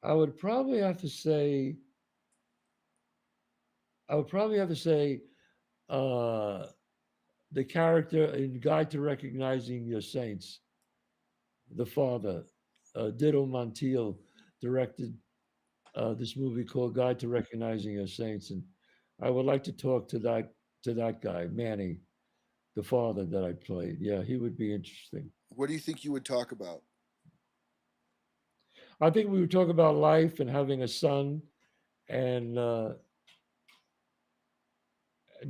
I would probably have to say, I would probably have to say, uh, the character in Guide to Recognizing Your Saints, the father, Dido Montiel, directed this movie called Guide to Recognizing Your Saints, and I would like to talk to that guy, Manny, the father that I played. Yeah, he would be interesting. What do you think you would talk about? I think we would talk about life and having a son and the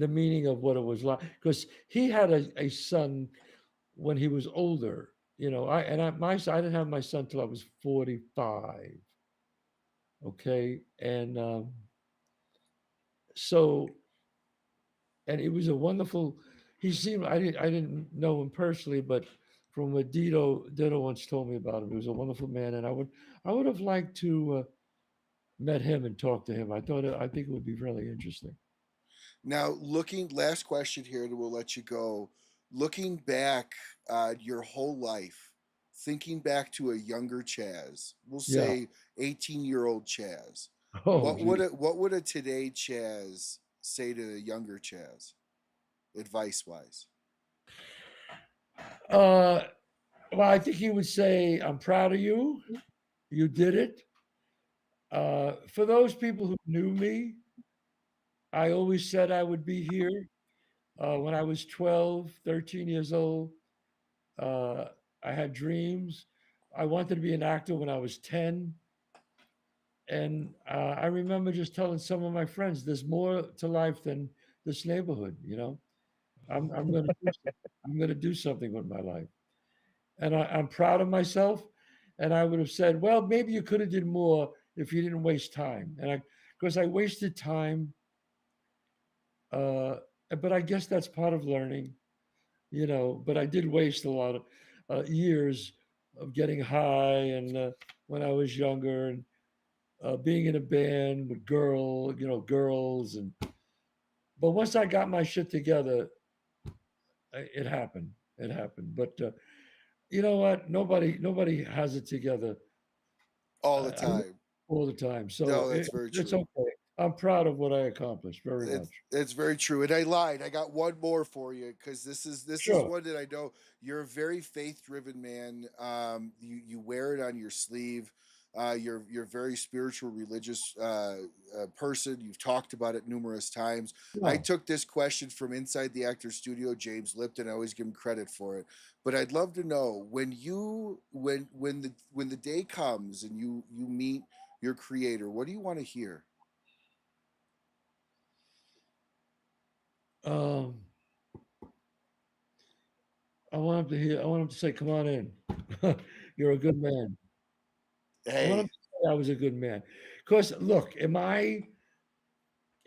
meaning of what it was like. Because he had a son when he was older. I didn't have my son till I was 45. Okay, and so and it was a wonderful. He seemed I didn't know him personally, but from what Dido once told me about him, he was a wonderful man, and I would have liked to met him and talked to him. I think it would be really interesting. Now, last question here, and we'll let you go. Looking back your whole life, thinking back to a younger Chaz, we'll Yeah. say 18-year-old Chaz. Oh, What would gee. a today Chaz say to the younger Chaz? advice wise? Well, I think he would say, "I'm proud of you. You did it." For those people who knew me, I always said I would be here. When I was 12, 13 years old, uh, I had dreams. I wanted to be an actor when I was 10. And I remember just telling some of my friends, there's more to life than this neighborhood, you know? I'm going to do I'm going to do something with my life. And I'm proud of myself. And I would have said, well, maybe you could have did more if you didn't waste time. Because I wasted time, uh, but I guess that's part of learning, you know. But I did waste a lot of years of getting high and when I was younger and being in a band with girls. And but once I got my shit together, it happened. It happened. But you know what? Nobody has it together All the I time. all the time. So No, that's very it's true. okay. I'm proud of what I accomplished very much. It's very true. And I lied. I got one more for you because this is Sure. one that I know you're a very faith driven man. You wear it on your sleeve. You're a very spiritual, religious person. You've talked about it numerous times. I Yeah. took this question from inside the actor studio, James Lipton. I always give him credit for it. But I'd love to know when the day comes and you meet your creator, what do you want to hear? Um, I want him to hear. I want him to say, "Come on in. You're a good man." I want him Hey, to say I was a good man. Because look, am I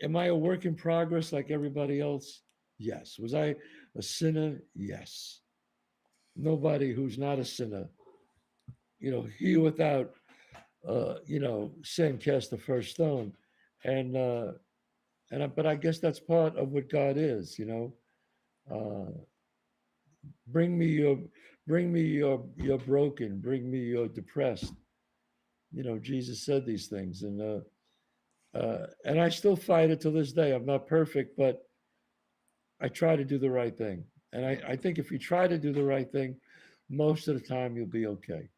a work in progress like everybody else? Yes. Was I a sinner? Yes. Nobody who's not a sinner, he without sin cast the first stone. And but I guess that's part of what God is. Uh, bring me your bring me your broken, bring me your depressed. Jesus said these things, and I still fight it to this day. I'm not perfect, but I try to do the right thing. And I think if you try to do the right thing, most of the time you'll be okay.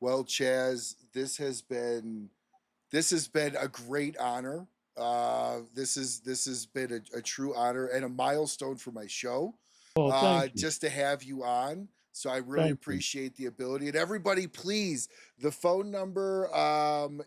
well, Chaz, this has been a great honor. This has been a true honor and a milestone for my show. Well, thank you. Just to have you on. So I really Thank you. appreciate the ability. And everybody, please, the phone number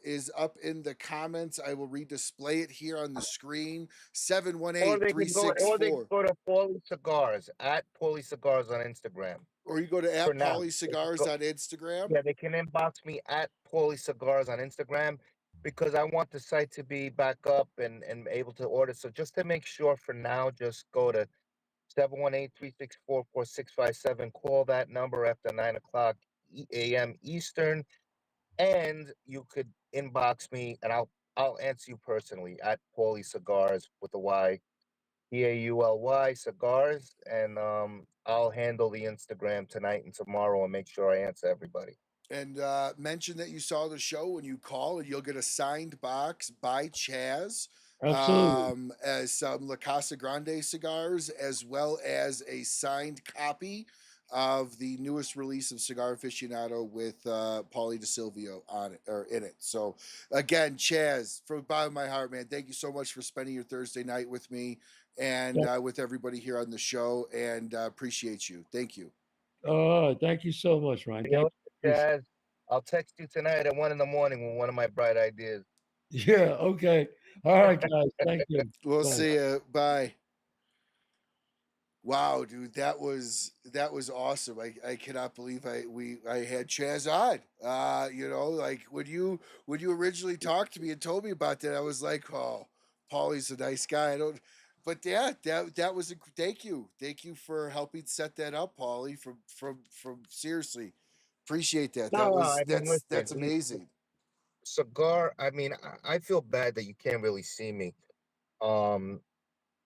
is up in the comments. I will redisplay it here on the screen. Seven one Or eight they three can go, six or they can four. go to Pauly Cigars at Pauly Cigars on Instagram. Or you go to For at now, Pauly they can Cigars go, on Instagram. yeah, they can inbox me at Pauly Cigars on Instagram because I want the site to be back up and able to order. So just to make sure, for now, just go to 718-364-4657. Call that number after 9 o'clock a.m. Eastern, and you could inbox me, and I'll answer you personally at Pauly Cigars with a Y, Pauly Cigars, and I'll handle the Instagram tonight and tomorrow and make sure I answer everybody. And mention that you saw the show when you call, and you'll get a signed box by Chaz, Absolutely. as some La Casa Grande cigars, as well as a signed copy of the newest release of Cigar Aficionado with Pauly DiSilvio on it or in it. So again, Chaz, from the bottom of my heart, man, thank you so much for spending your Thursday night with me and Thank, with everybody here on the show, and appreciate you. Thank you. thank you so much, Ryan. You Thank know, you. Appreciate Jazz, I'll text you tonight at 1 in the morning with one of my bright ideas. Yeah, okay. All right, guys. Thank you. We'll Bye. see you. Bye. Wow, dude, that was awesome. I cannot believe I had Chaz on. Like when you originally talked to me and told me about that, I was like, oh, Paulie's a nice guy. I don't, but yeah, that was a thank you for helping set that up, Paulie. From seriously, appreciate that. No, I mean, That's listen, amazing. cigar. I mean, I feel bad that you can't really see me. Um,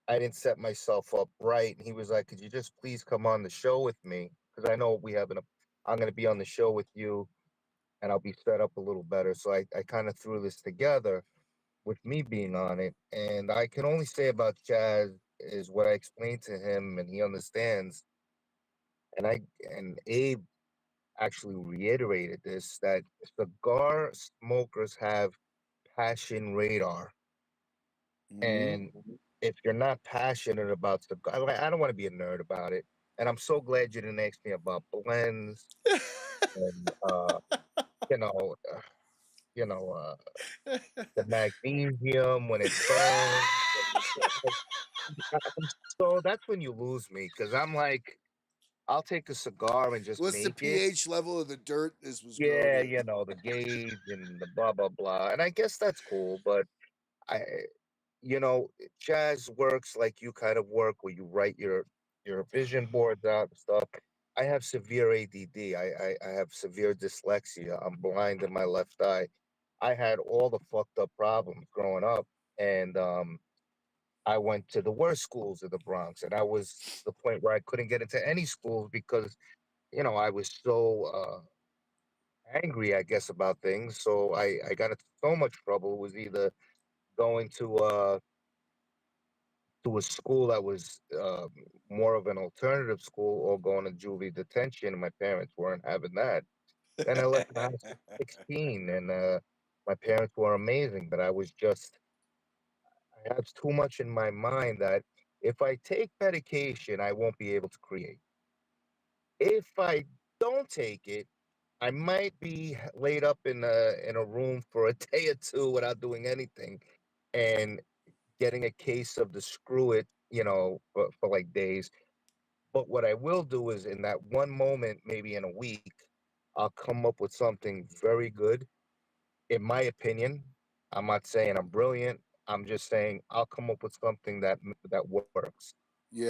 I didn't set myself up right. And he was like, "Could you just please come on the show with me? Because I know I'm going to be on the show with you, and I'll be set up a little better." So I kind of threw this together with me being on it. And I can only say about Chaz. is what I explained to him, and he understands. And I and Abe actually reiterated this, that cigar smokers have passion radar, Hmm. and if you're not passionate about cigar, I don't want to be a nerd about it. And I'm so glad you didn't ask me about blends and you know, uh, you know, the magnesium when it burns. So that's when you lose me, because I'm like, I'll take a cigar and just What's the make it. pH level of the dirt this was grown Yeah, in? the gauge and the blah blah blah. And I guess that's cool, but I jazz works like you kind of work, where you write your vision boards out and stuff. I have severe ADD. I have severe dyslexia. I'm blind in my left eye. I had all the fucked up problems growing up, and I went to the worst schools in the Bronx, and I was to the point where I couldn't get into any schools because I was so angry, I guess, about things. So I got into so much trouble. It was either going to a school that was more of an alternative school, or going to juvie detention, and my parents weren't having that. Then I left the house at 16, and my parents were amazing, but I have too much in my mind that if I take medication, I won't be able to create. If I don't take it, I might be laid up in a room for a day or two without doing anything, and getting a case of the screw it, for like days. But what I will do is, in that one moment, maybe in a week, I'll come up with something very good. In my opinion, I'm not saying I'm brilliant. I'm just saying I'll come up with something that works,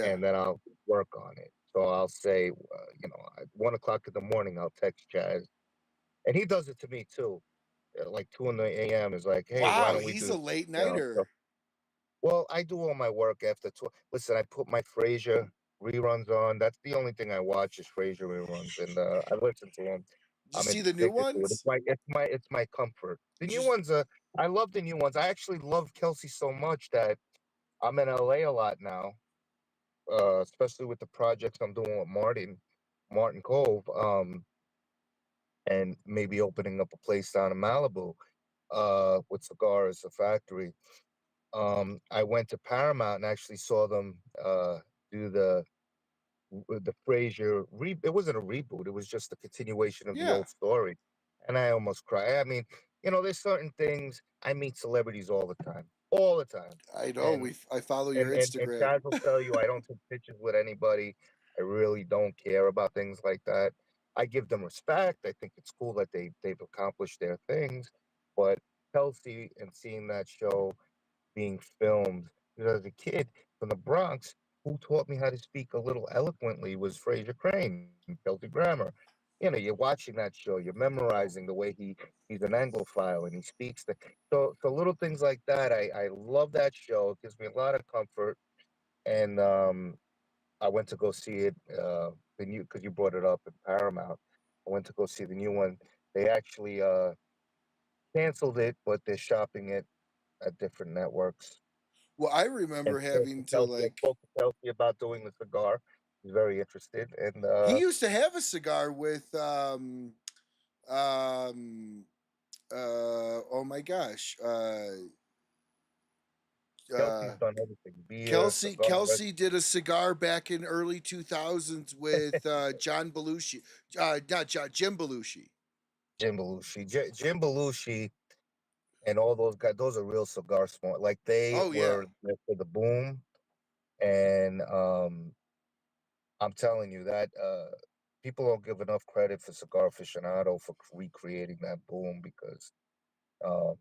and Yeah. then I'll work on it. So I'll say, at 1 o'clock in the morning, I'll text Chaz, and he does it to me too. Like 2 in the a.m. is like, hey, why Wow, don't we he's do, a late so nighter. well, I do all my work after 12. Listen, I put my Frasier reruns on. That's the only thing I watch, is Frasier reruns, and I listen to them. Did you I'm see the new addicted to it. ones? It's my comfort. The Did new you? ones, I love the new ones. I actually love Kelsey so much that I'm in LA a lot now, especially with the projects I'm doing with Martin Cove, and maybe opening up a place down in Malibu, with Cigars, a factory. I went to Paramount and actually saw them do the Frasier it wasn't a reboot, it was just a continuation of the Yeah, old story. And I almost cried. I mean, there's certain things. I meet celebrities all the time. All the time. I know. And I follow your and Instagram. Chaz will tell you, I don't take pictures with anybody. I really don't care about things like that. I give them respect. I think it's cool that they've accomplished their things. But Kelsey, and seeing that show being filmed. Because as a kid from the Bronx, who taught me how to speak a little eloquently was Fraser Crane, Kelsey Grammer. You're watching that show, you're memorizing the way he's an Anglophile and he speaks so little things like that. I love that show. It gives me a lot of comfort. And I went to go see it, the new, because you brought it up in Paramount. I went to go see the new one. They actually canceled it, but they're shopping it at different networks. Well, I And remember spoke to having to Kelsey. I like. spoke to Kelsey about doing the cigar. He's very interested, and He used to have a cigar with um oh my gosh uh Kelsey's done everything: beer, cigars. Kelsey did a cigar back in early 2000s with John Belushi, not John, Jim Belushi. Jim Belushi, and all those guys. Those are real cigar smart. Like, they Oh yeah, were there for the boom, and I'm telling you that people don't give enough credit for Cigar Aficionado for recreating that boom, because um,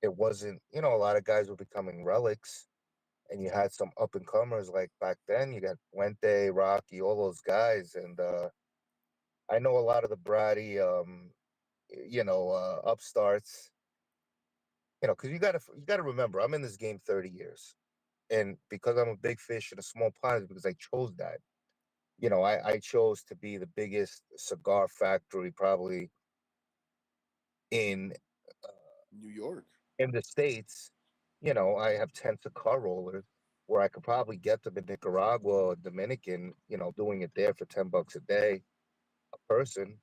it wasn't. A lot of guys were becoming relics, and you had some up and comers. Like back then, you got Puente, Rocky, all those guys, and I know a lot of the bratty, upstarts. Because you gotta remember, I'm in this game 30 years, and because I'm a big fish in a small pond, is because I chose that. I chose to be the biggest cigar factory probably in uh, New York. in the states. I have 10 cigar rollers. where I could probably get them in Nicaragua or Dominican, doing it there for $10 a day a person.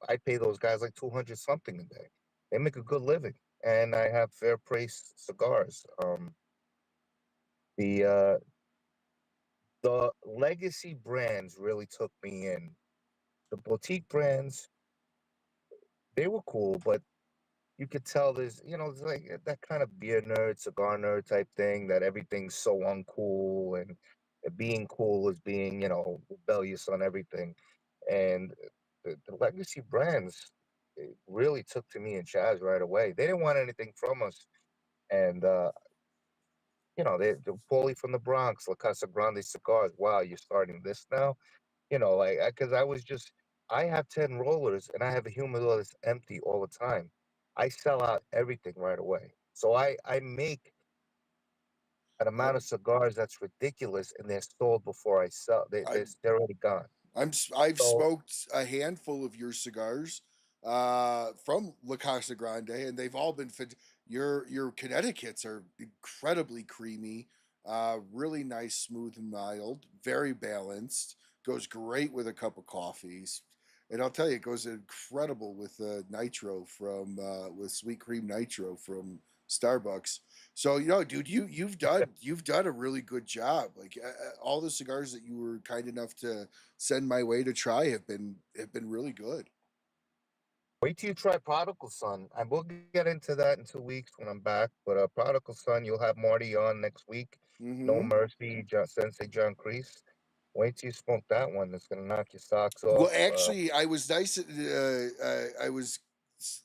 I pay those guys like 200 something a day. They make a good living, and I have fair price cigars. The legacy brands really took me in. The boutique brands, they were cool, but you could tell it's like that kind of beer nerd, cigar nerd type thing that everything's so uncool, and being cool is being, rebellious on everything. And the legacy brands, it really took to me and Chazz right away. They didn't want anything from us. And, the Paulie from the Bronx, La Casa Grande Cigars. Wow, you're starting this now? Like, because I have 10 rollers and I have a humidor that's empty all the time. I sell out everything right away. So I make an amount I'm of cigars that's ridiculous, and they're sold before I sell. I'm They're already gone. I've So smoked a handful of your cigars from La Casa Grande, and they've all been your Connecticut's are incredibly creamy, really nice, smooth and mild, very balanced. Goes great with a cup of coffees. And I'll tell you, it goes incredible with nitro from with sweet cream nitro from Starbucks. So dude, you've done a really good job. Like all the cigars that you were kind enough to send my way to try have been really good. wait till you try Prodigal Son. I will get into that in 2 weeks when I'm back. But Prodigal Son, you'll have Marty on next week. No Hmm. Mercy, Sensei John Kreese. Wait till you smoke that one. It's gonna knock your socks Well, off. actually, I was nice. I was.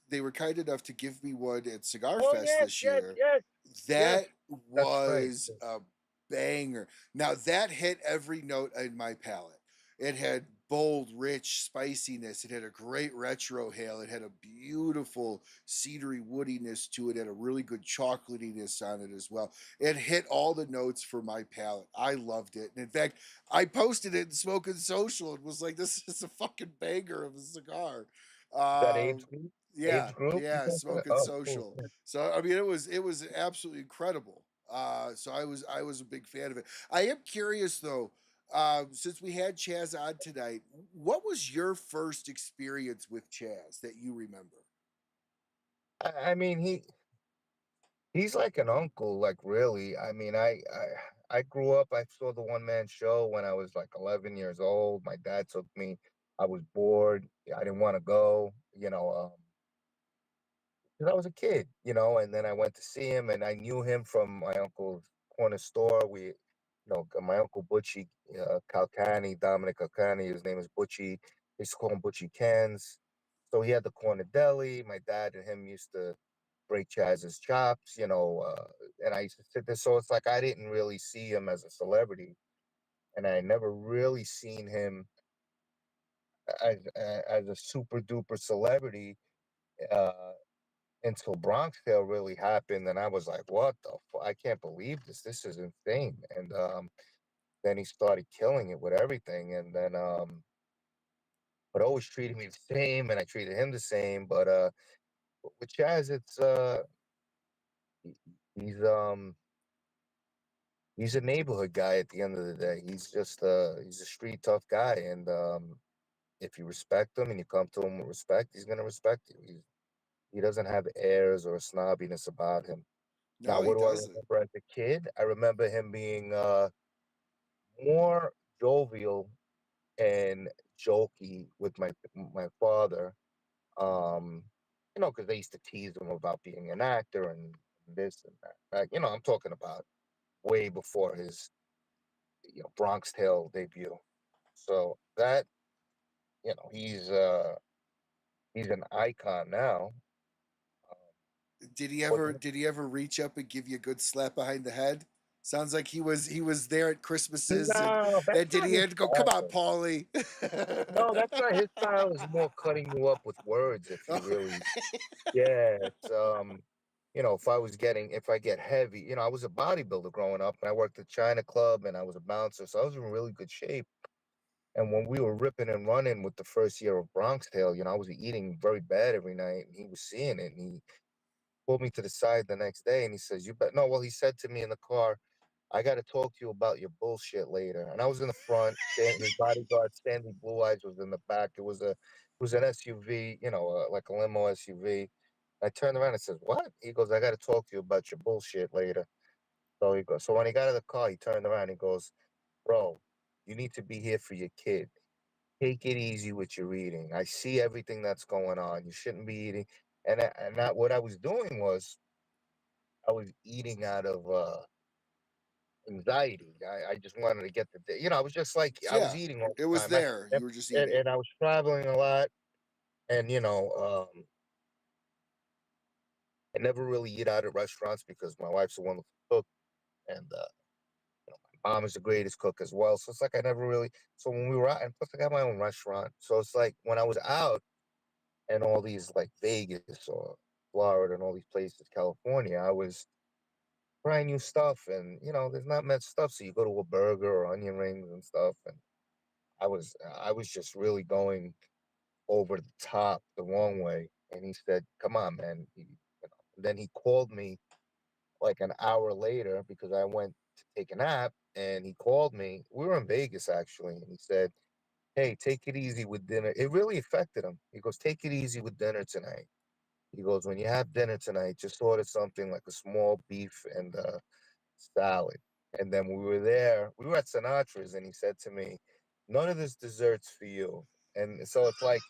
They were kind enough to give me one at Cigar Oh Fest yes, this yes, year. yes, yes. That That's right. was a banger. Now that hit every note in my palate. It had bold, rich spiciness. It had a great retro hail. It had a beautiful cedary woodiness to it. It had a really good chocolatiness on it as well. It hit all the notes for my palate. I loved it. And in fact, I posted it in Smoking Social and was like, "This is a fucking banger of a cigar." That Um, age yeah, group. You yeah, think that? Smoking Oh, cool. Social. So I mean, it was absolutely incredible. So I was a big fan of it. I am curious though, since we had Chazz on tonight, what was your first experience with Chazz that you remember? I mean, he's like an uncle, like really. I mean, I grew up. I saw the one man show when I was like 11 years old. My dad took me. I was bored. I didn't want to go. 'Cause I was a kid, and then I went to see him, and I knew him from my uncle's corner store. My uncle Butchie, Calcani, Dominic Calcani, his name is Butchie. They used to call him Butchie Cans. So he had the corner deli. My dad and him used to break Chazz's chops, and I used to sit there. So it's like I didn't really see him as a celebrity, and I never really seen him as a super duper celebrity. Uh, until Bronx Tale really happened, and I was like, "What the? I can't believe this. This is insane!" And then he started killing it with everything, and then but always treated me the same, and I treated him the same. But with Chazz, it's he- he's um he's a neighborhood guy at the end of the day. He's a street tough guy, and if you respect him and you come to him with respect, he's gonna respect you. He doesn't have airs or snobbiness about him. Now, No, he what do I doesn't. remember as a kid? I remember him being more jovial and jokey with my father. Um, because they used to tease him about being an actor and this and that. I'm talking about way before his Bronx Tale debut. So that he's an icon now. Um, Did he what ever did he ever reach up and give you a good slap behind the head? Sounds like he was there at Christmases No, that's and did not he his had to go, "Come on, style. Paulie." No, that's not his style. Is more cutting you up with words if you really. Yeah, it's if I get heavy, I was a bodybuilder growing up, and I worked at China Club, and I was a bouncer, so I was in really good shape. And when we were ripping and running with the first year of Bronx Tale, I was eating very bad every night, and he was seeing it, and he pulled me to the side the next day, and he says, "You bet." No, well, he said to me in the car, I got to talk to you about your bullshit later. And I was in the front. His bodyguard, Stanley Blue Eyes, was in the back. It was an SUV, like a limo SUV. I turned around and says, "What?" He goes, "I got to talk to you about your bullshit later." So he goes. So when he got out of the car, he turned around. He goes, "Bro, you need to be here for your kid. Take it easy with your eating. I see everything that's going on. You shouldn't be eating." And what I was doing was I was eating out of anxiety. I just wanted to get the day. I was just like I was Yeah, eating all it the was time. there. And, You were just and, eating. and I was traveling a lot, and I never really eat out at restaurants because my wife's a wonderful cook, and my mom is the greatest cook as well. So it's like I never really. So when we were out, and plus I got my own restaurant, so it's like when I was out and all these like Vegas or Florida and all these places, California, I was trying new stuff, and there's not much stuff. So you go to a burger or onion rings and stuff, and I was just really going over the top the wrong way. And he said, "Come on, man." Then he called me like an hour later because I went to take a nap, and he called me. We were in Vegas actually, and he said, "Hey, take it easy with dinner." It really affected him. He goes, "Take it easy with dinner tonight." He goes, "When you have dinner tonight, just order something like a small beef and salad." And then we were there. We were at Sinatra's, and he said to me, "None of this dessert's for you." And so it's like,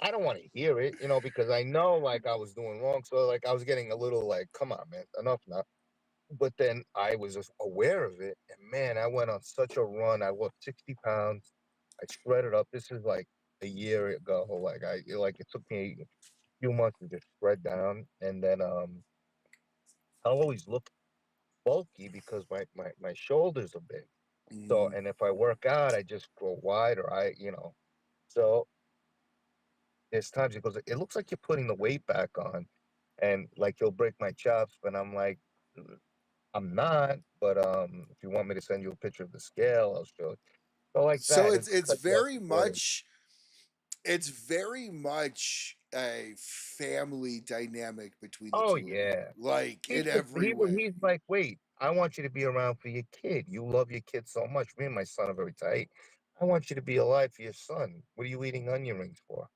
I don't want to hear it, because I know like I was doing wrong. So like I was getting a little like, come on, man, enough now. But then I was just aware of it, and man, I went on such a run. I lost 60 pounds. I shredded up. This is like a year ago. It took me a few months to just shred down, and then I always look bulky because my shoulders are big. So, Mhm. and if I work out, I just grow wider. So there's times he goes, "It looks like you're putting the weight back on," and like he'll break my chops, but I'm like, "Mm, I'm not." But if you want me to send you a picture of the scale, I'll show you. So like So that, it's it's it's like less very important. much it's very much a family dynamic between the Oh two of you, yeah, like in every he's way. like, "Wait, I want you to be around for your kid. You love your kid so much. Me and my son are very tight. I want you to be alive for your son. What are you eating onion rings for?"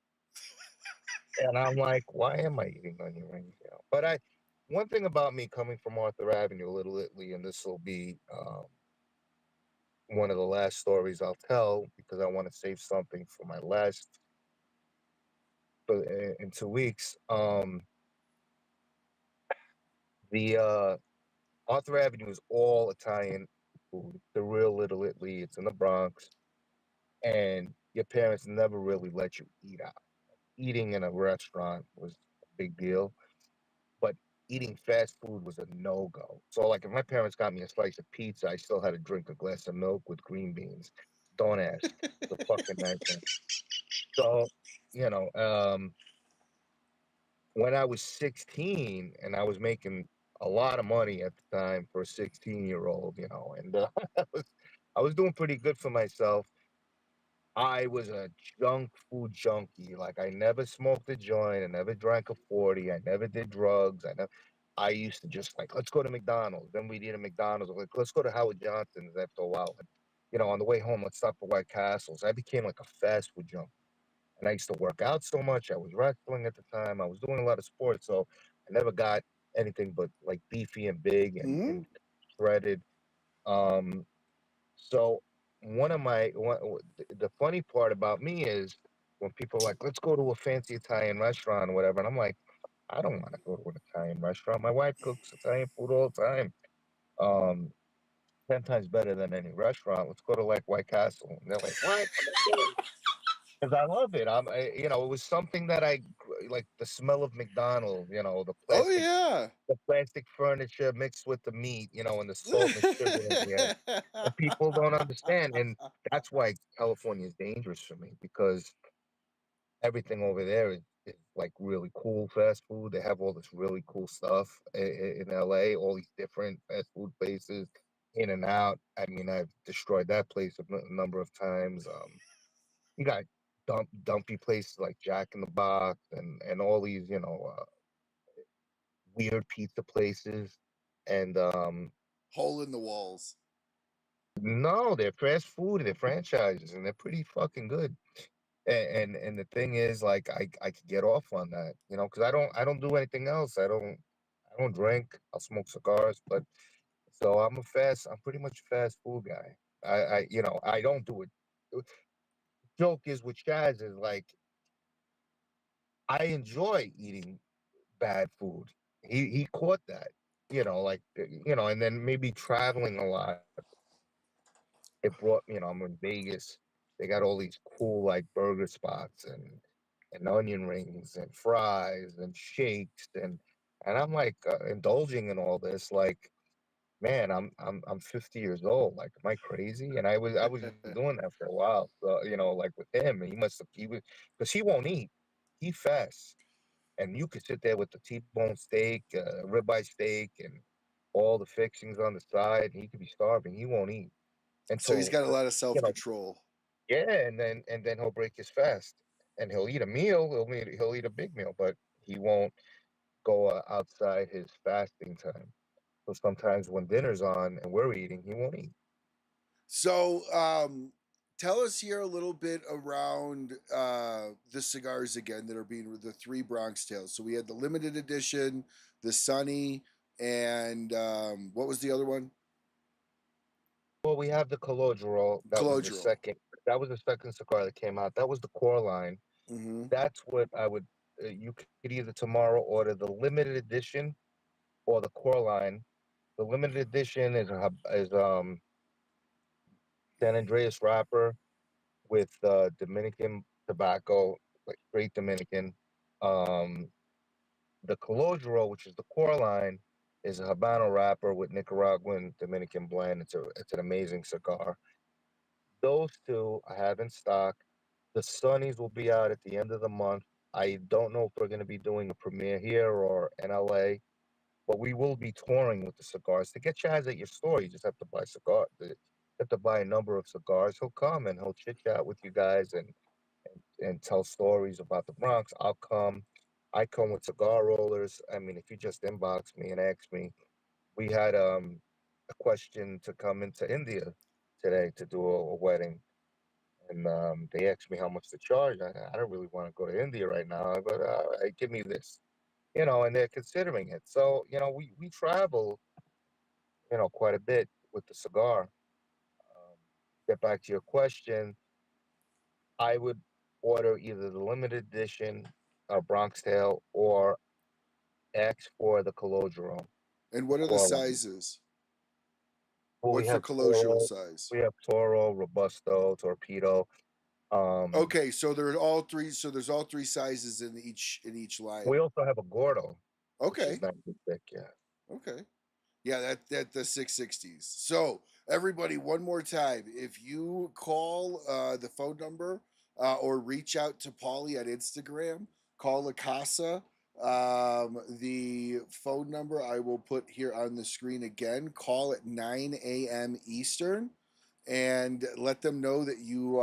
And I'm like, "Why am I eating onion rings?" But one thing about me coming from Arthur Avenue, Little Italy, and this will be one of the last stories I'll tell because I want to save something for my last in 2 weeks. The Arthur Avenue is all Italian food. The real Little Italy. It's in the Bronx, and your parents never really let you eat out. Eating in a restaurant was a big deal, but eating fast food was a no-go. So, like, if my parents got me a slice of pizza, I still had to drink a glass of milk with green beans. Don't ask. It's a fucking nightmare. So, you know, um, when I was 16 and I was making a lot of money at the time for a 16-year-old, and I was doing pretty good for myself. I was a junk food junkie. Like I never smoked a joint, I never drank a 40, I never did drugs. I used to just like, let's go to McDonald's. Then we'd eat at McDonald's. Like, let's go to Howard Johnson's after a while. And, on the way home, let's stop at White Castles. I became like a fast food junkie. And I used to work out so much. I was wrestling at the time. I was doing a lot of sports. So I never got anything but like beefy and big and Mhm. shredded. Um, so the funny part about me is when people are like, let's go to a fancy Italian restaurant or whatever. And I'm like, I don't want to go to an Italian restaurant. My wife cooks Italian food all the time. Um, 10 times better than any restaurant. Let's go to like White Castle. And they're like, what? Because I love it. It was something that like the smell of McDonald's, Oh yeah. the plastic furniture mixed with the meat, and the salt and the sugar in the air. And people don't understand, and that's why California is dangerous for me because everything over there is like really cool fast food. They have all this really cool stuff in LA, all these different fast food places, in and out. I mean, I've destroyed that place a number of times. You got dumpy places like Jack in the Box and all these, weird pizza places. and Hole in the walls. no, they're fast food, they're franchises, and they're pretty fucking good. And the thing is, like, I could get off on that, you know, because I don't do anything else. I don't drink. I'll smoke cigars, but so I'm pretty much a fast food guy. I don't do it. Joke is with Chazz is like I enjoy eating bad food. He caught that, like and then maybe traveling a lot. It brought I'm in Vegas. They got all these cool like burger spots and onion rings and fries and shakes and I'm like indulging in all this like man, I'm 50 years old. Like, am I crazy? And I was doing that for a while. So, like with him, and he was because he won't eat. He fasts, and you could sit there with the T-bone steak, ribeye steak, and all the fixings on the side. And he could be starving. He won't eat So he's until got a lot of you know, self-control. yeah, and then he'll break his fast, and he'll eat a meal. He'll eat a big meal, but he won't go outside his fasting time. So sometimes when dinner's on and we're eating, he won't eat. So tell us here a little bit around the cigars again that are being the three Bronx Tales. So we had the limited edition, the Sunny, and what was the other one? Well, we have the Calogero. That was the Colodro. second. That was the second cigar that came out. That was the core line. Mm-hmm. That's what I would. You could either tomorrow order the limited edition or the core line. The limited edition is San Andreas wrapper with Dominican tobacco, like straight Dominican. Um, the Calogero, which is the core line, is a Habano wrapper with Nicaraguan Dominican blend. It's an amazing cigar. Those two I have in stock. The Sunnies will be out at the end of the month. I don't know if we're going to be doing a premiere here or in LA, but we will be touring with the cigars. To get Chaz at your store, you just have to buy cigar. You have to buy a number of cigars. He'll come and he'll chit chat with you guys and tell stories about the Bronx. I'll come. I come with cigar rollers. I mean, if you just inbox me and ask me, we had a question to come into India today to do a wedding, and they asked me how much to charge. I don't really want to go to India right now, but give me this, and they're considering it. So we travel, quite a bit with the cigar. Get back to your question, I would order either the limited edition Bronx Tale or X for the Calogero, And the what are the core line. sizes? Well, What's the Colosio size? We have Toro, Robusto, Torpedo. Um, Okay, so there are all three. So there's all three sizes in each line. we also have a Gordo, which is Okay, not too thick. Yeah. okay. Yeah, that the 660s. So everybody, one more time, if you call the phone number or reach out to Pauly at Instagram, call La Casa. The phone number I will put here on the screen again. Call at 9 a.m. Eastern and let them know that you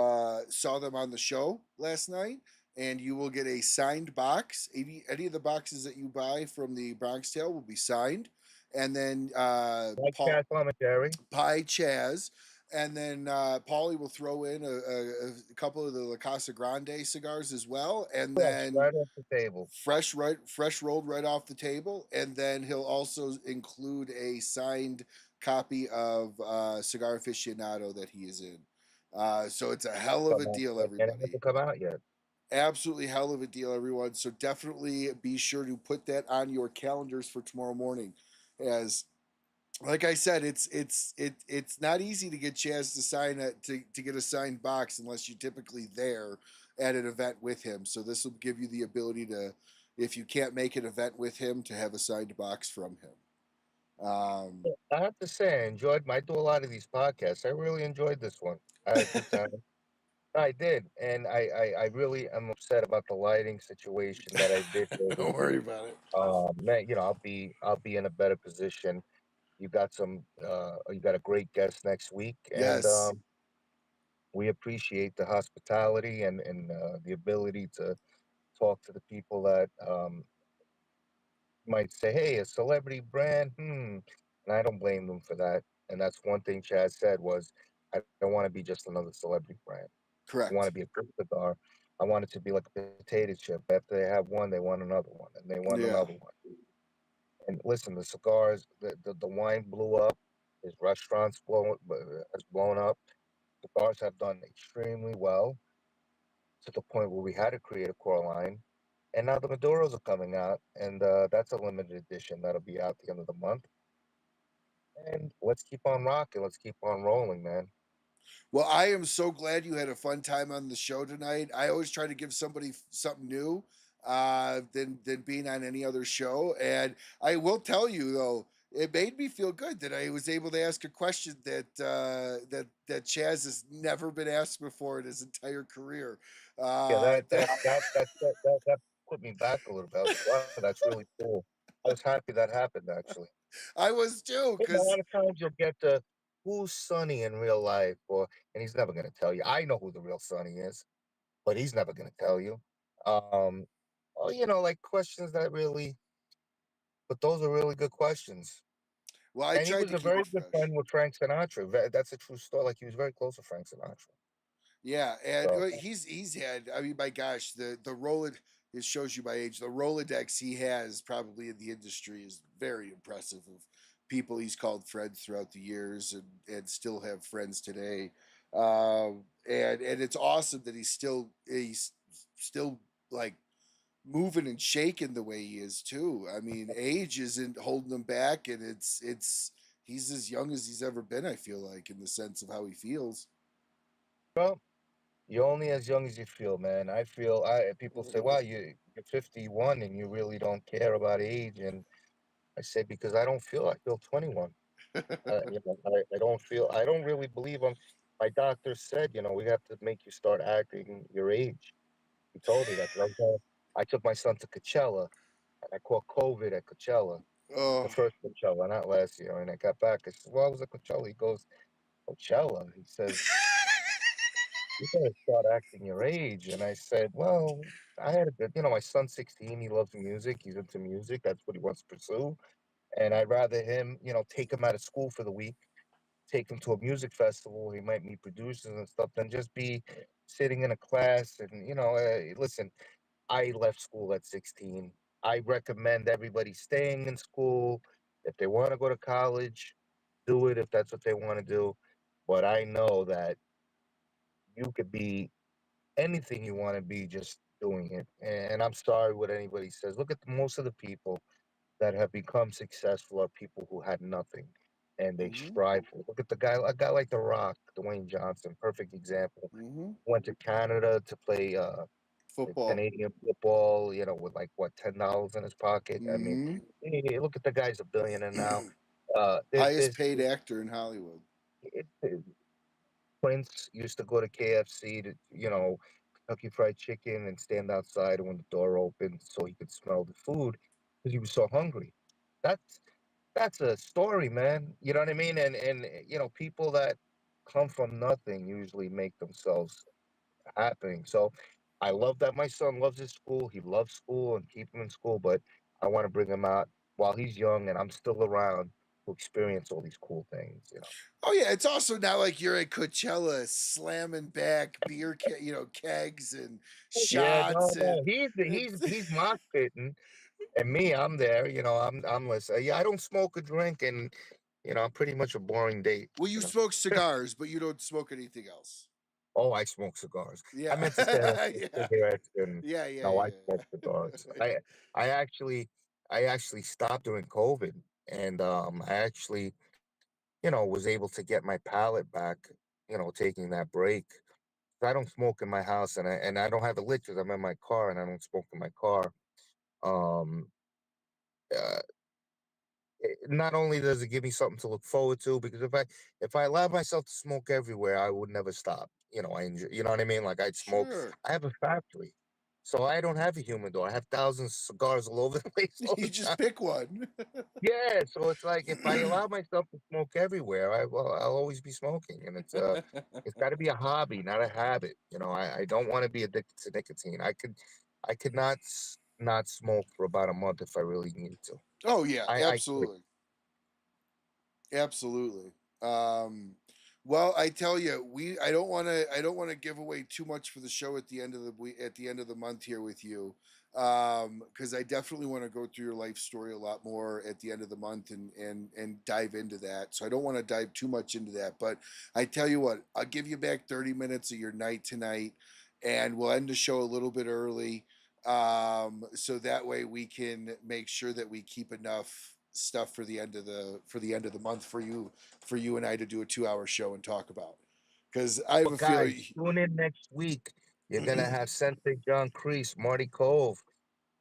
saw them on the show last night. And you will get a signed box. Any of the boxes that you buy from the Bronx Tale will be signed, and then Like Chazz Palminteri. Pie Chaz, and then Paulie will throw in a couple of the La Casa Grande cigars as well, and Fresh, then right off the table. fresh rolled right off the table, and then he'll also include a signed copy of Cigar Aficionado that he is in. So it's a hell of a Come out, deal, and it everybody. hasn't come out yet. Absolutely hell of a deal, everyone. So definitely be sure to put that on your calendars for tomorrow morning, as like I said, it's not easy to get Chaz to sign to get a signed box unless you're typically there at an event with him. So this will give you the ability to, if you can't make an event with him, to have a signed box from him. I have to say, I do a lot of these podcasts. I really enjoyed this one. I had a good time. I did, and I really am upset about the lighting situation that I did with. Don't worry about it. Man, I'll be in a better position. You got a great guest next week, and Yes. we appreciate the hospitality and the ability to talk to the people that might say, "Hey, a celebrity brand, and I don't blame them for that. And that's one thing Chaz said was, I don't want to be just another celebrity brand. I want to Correct. be a good cigar. I want it to be like a potato chip. After they have one, they want another one, and they want Yeah. another one. And listen, the cigars, the wine blew up. His restaurants has blown up. Cigars have done extremely well to the point where we had to create a core line. And now the Maduros are coming out, and that's a limited edition that'll be out the end of the month. And let's keep on rocking. Let's keep on rolling, man. Well, I am so glad you had a fun time on the show tonight. I always try to give somebody something new than being on any other show. And I will tell you though, it made me feel good that I was able to ask a question that Chaz has never been asked before in his entire career. Yeah, Uh, that, that put me back a little bit. I was like, wow, that's really cool. I was happy that happened, actually. I was too, A because lot of times you'll get to who's Sonny in real life, and he's never going to tell you. I know who the real Sonny is, but he's never going to tell you. Um, well, like questions that really, but those are really good questions. well, I And he tried was to a keep very it good fresh. friend with Frank Sinatra. That's a true story. Like he was very close to Frank Sinatra. Yeah, and So he's had. I mean, my gosh, the Rolodex, it shows you my age. The Rolodex he has probably in the industry is very impressive. Of people he's called friends throughout the years and still have friends today. And it's awesome that he's still like moving and shaking the way he is too. I mean, age isn't holding him back, and it's he's as young as he's ever been. I feel like in the sense of how he feels. well, you're only as young as you feel, man. I feel I people say, "Wow, you're 51 and you really don't care about age." And I say because I feel 21. I don't really believe them. My doctor said, we have to make you start acting your age. He told me that 'cause I took my son to Coachella and I caught COVID at Coachella, the Oh. first Coachella, not last year. And I got back. I said, "Well, I was at Coachella." He goes, "Coachella?" He says, "You gotta start acting your age." And I said, "Well, I had a good, my son's 16. He loves music. He's into music. That's what he wants to pursue. And I'd rather him, take him out of school for the week, take him to a music festival where he might meet producers and stuff than just be sitting in a class. And, listen, I left school at 16. I recommend everybody staying in school. If they want to go to college, do it if that's what they want to do. But I know that you could be anything you want to be just doing it. And I'm sorry what anybody says. Look at most of the people that have become successful are people who had nothing and they Hmm. strive for it. Look at a guy like The Rock, Dwayne Johnson, perfect example. Hmm. Went to Canada to play Football. Canadian football, with like what, $10 in his pocket. I mean, Hmm. look at the guy's a billionaire now. Highest There's paid actor in Hollywood. Prince used to go to KFC to, Kentucky Fried Chicken and stand outside when the door opened so he could smell the food because he was so hungry. That's that's a story, man. You know what I mean? And people that come from nothing usually make themselves happening. So I love that my son loves his school. He loves school and keep him in school, but I want to bring him out while he's young and I'm still around to experience all these cool things. Oh yeah, it's also not like you're at Coachella slamming back kegs and Yeah, no, shots no. and He's it's. he's mosh pitting, and me, I'm there. I'm listening. Yeah, I don't smoke or drink, and I'm pretty much a boring date. Well, you smoke cigars, but you don't smoke anything else. Oh, I smoke cigars. I Yeah, meant to say I don't smoke yeah, cigarettes, and yeah, yeah, no, I smoke cigars. yeah. I actually, I actually stopped during COVID, and I actually, was able to get my palate back. Taking that break. I don't smoke in my house, and I don't have it lit because I'm in my car, and I don't smoke in my car. Um, uh, not only does it give me something to look forward to, because if I allowed myself to smoke everywhere, I would never stop. I enjoy, you know what I mean? Like I'd smoke. Sure, I have a factory, so I don't have a humidor. I have thousands of cigars all over the place all you the just time. pick one. Yeah, so it's like if I allow myself to smoke everywhere, I'll always be smoking, and it's got to be a hobby, not a habit. I don't want to be addicted to nicotine. I could not smoke for about a month if I really needed to. Oh yeah, I could. absolutely. Absolutely. Um, well, I tell you, I don't want to give away too much for the show at the end of the week, at the end of the month here with you, because I definitely want to go through your life story a lot more at the end of the month and dive into that. So I don't want to dive too much into that, but I tell you what, I'll give you back 30 minutes of your night tonight, and we'll end the show a little bit early, so that way we can make sure that we keep enough stuff for the end of the month for you and I to do a 2 hour show and talk about, because I have But a guys, feeling. tune in next week. You're gonna have Sensei John Kreese, Marty Cove.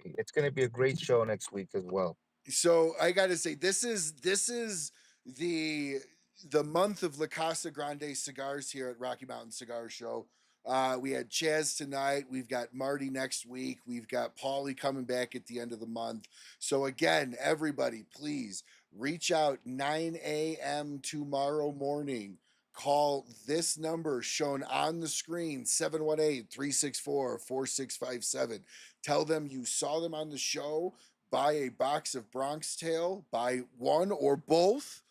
It's gonna be a great show next week as well. So I got to say, this is the the month of La Casa Grande Cigars here at Rocky Mountain Cigar Show. We had Chazz tonight. We've got Marty next week. We've got Paulie coming back at the end of the month. So again, everybody, please reach out 9 a.m. tomorrow morning. Call this number shown on the screen, 718-364-4657. Tell them you saw them on the show. Buy a box of Bronx Tale. Buy one or both.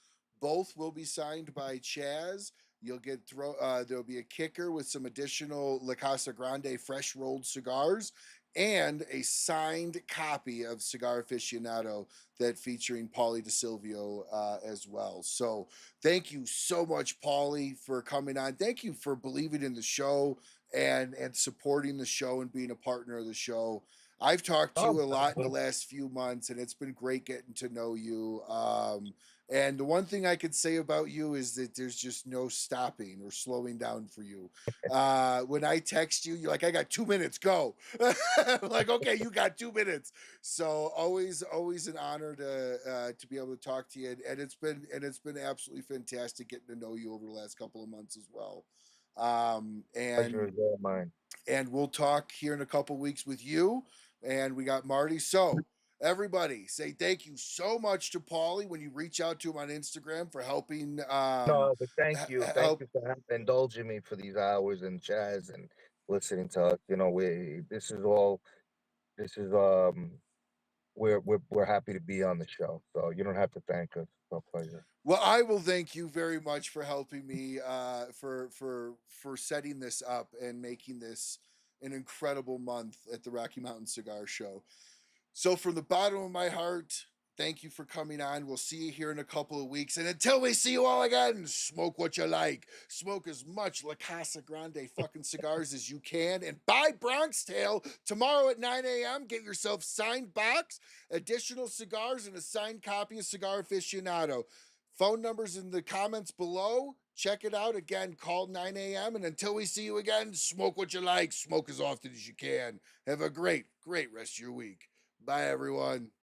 Both will be signed by Chazz. You'll get there'll be a kicker with some additional La Casa Grande fresh rolled cigars and a signed copy of Cigar Aficionado that featuring Pauly DiSilvio as well. So thank you so much, Pauly, for coming on. Thank you for believing in the show and supporting the show and being a partner of the show. I've talked to Oh, you a lot in the last few months, and it's been great getting to know you. And the one thing I could say about you is that there's just no stopping or slowing down for you. When I text you, you're like, "I got 2 minutes, go." I'm like, "Okay, you got 2 minutes." So always an honor to be able to talk to you, and it's been absolutely fantastic getting to know you over the last couple of months as well. Um, pleasure and is all mine. and we'll talk here in a couple weeks with you. And we got Marty. So everybody, say thank you so much to Paulie when you reach out to him on Instagram for helping No, but thank you. Thank help. you for indulging me for these hours and jazz and listening to us. You know, we this is we're happy to be on the show. So you don't have to thank us. It's a pleasure. Well, I will thank you very much for helping me for setting this up and making this an incredible month at the Rocky Mountain Cigar Show. So, from the bottom of my heart, thank you for coming on. We'll see you here in a couple of weeks. And until we see you all again, smoke what you like. Smoke as much La Casa Grande fucking cigars as you can. And buy Bronx Tale tomorrow at 9 a.m. Get yourself signed box, additional cigars, and a signed copy of Cigar Aficionado. Phone numbers in the comments below. Check it out. Again, call 9 a.m. And until we see you again, smoke what you like. Smoke as often as you can. Have a great rest of your week. Bye, everyone.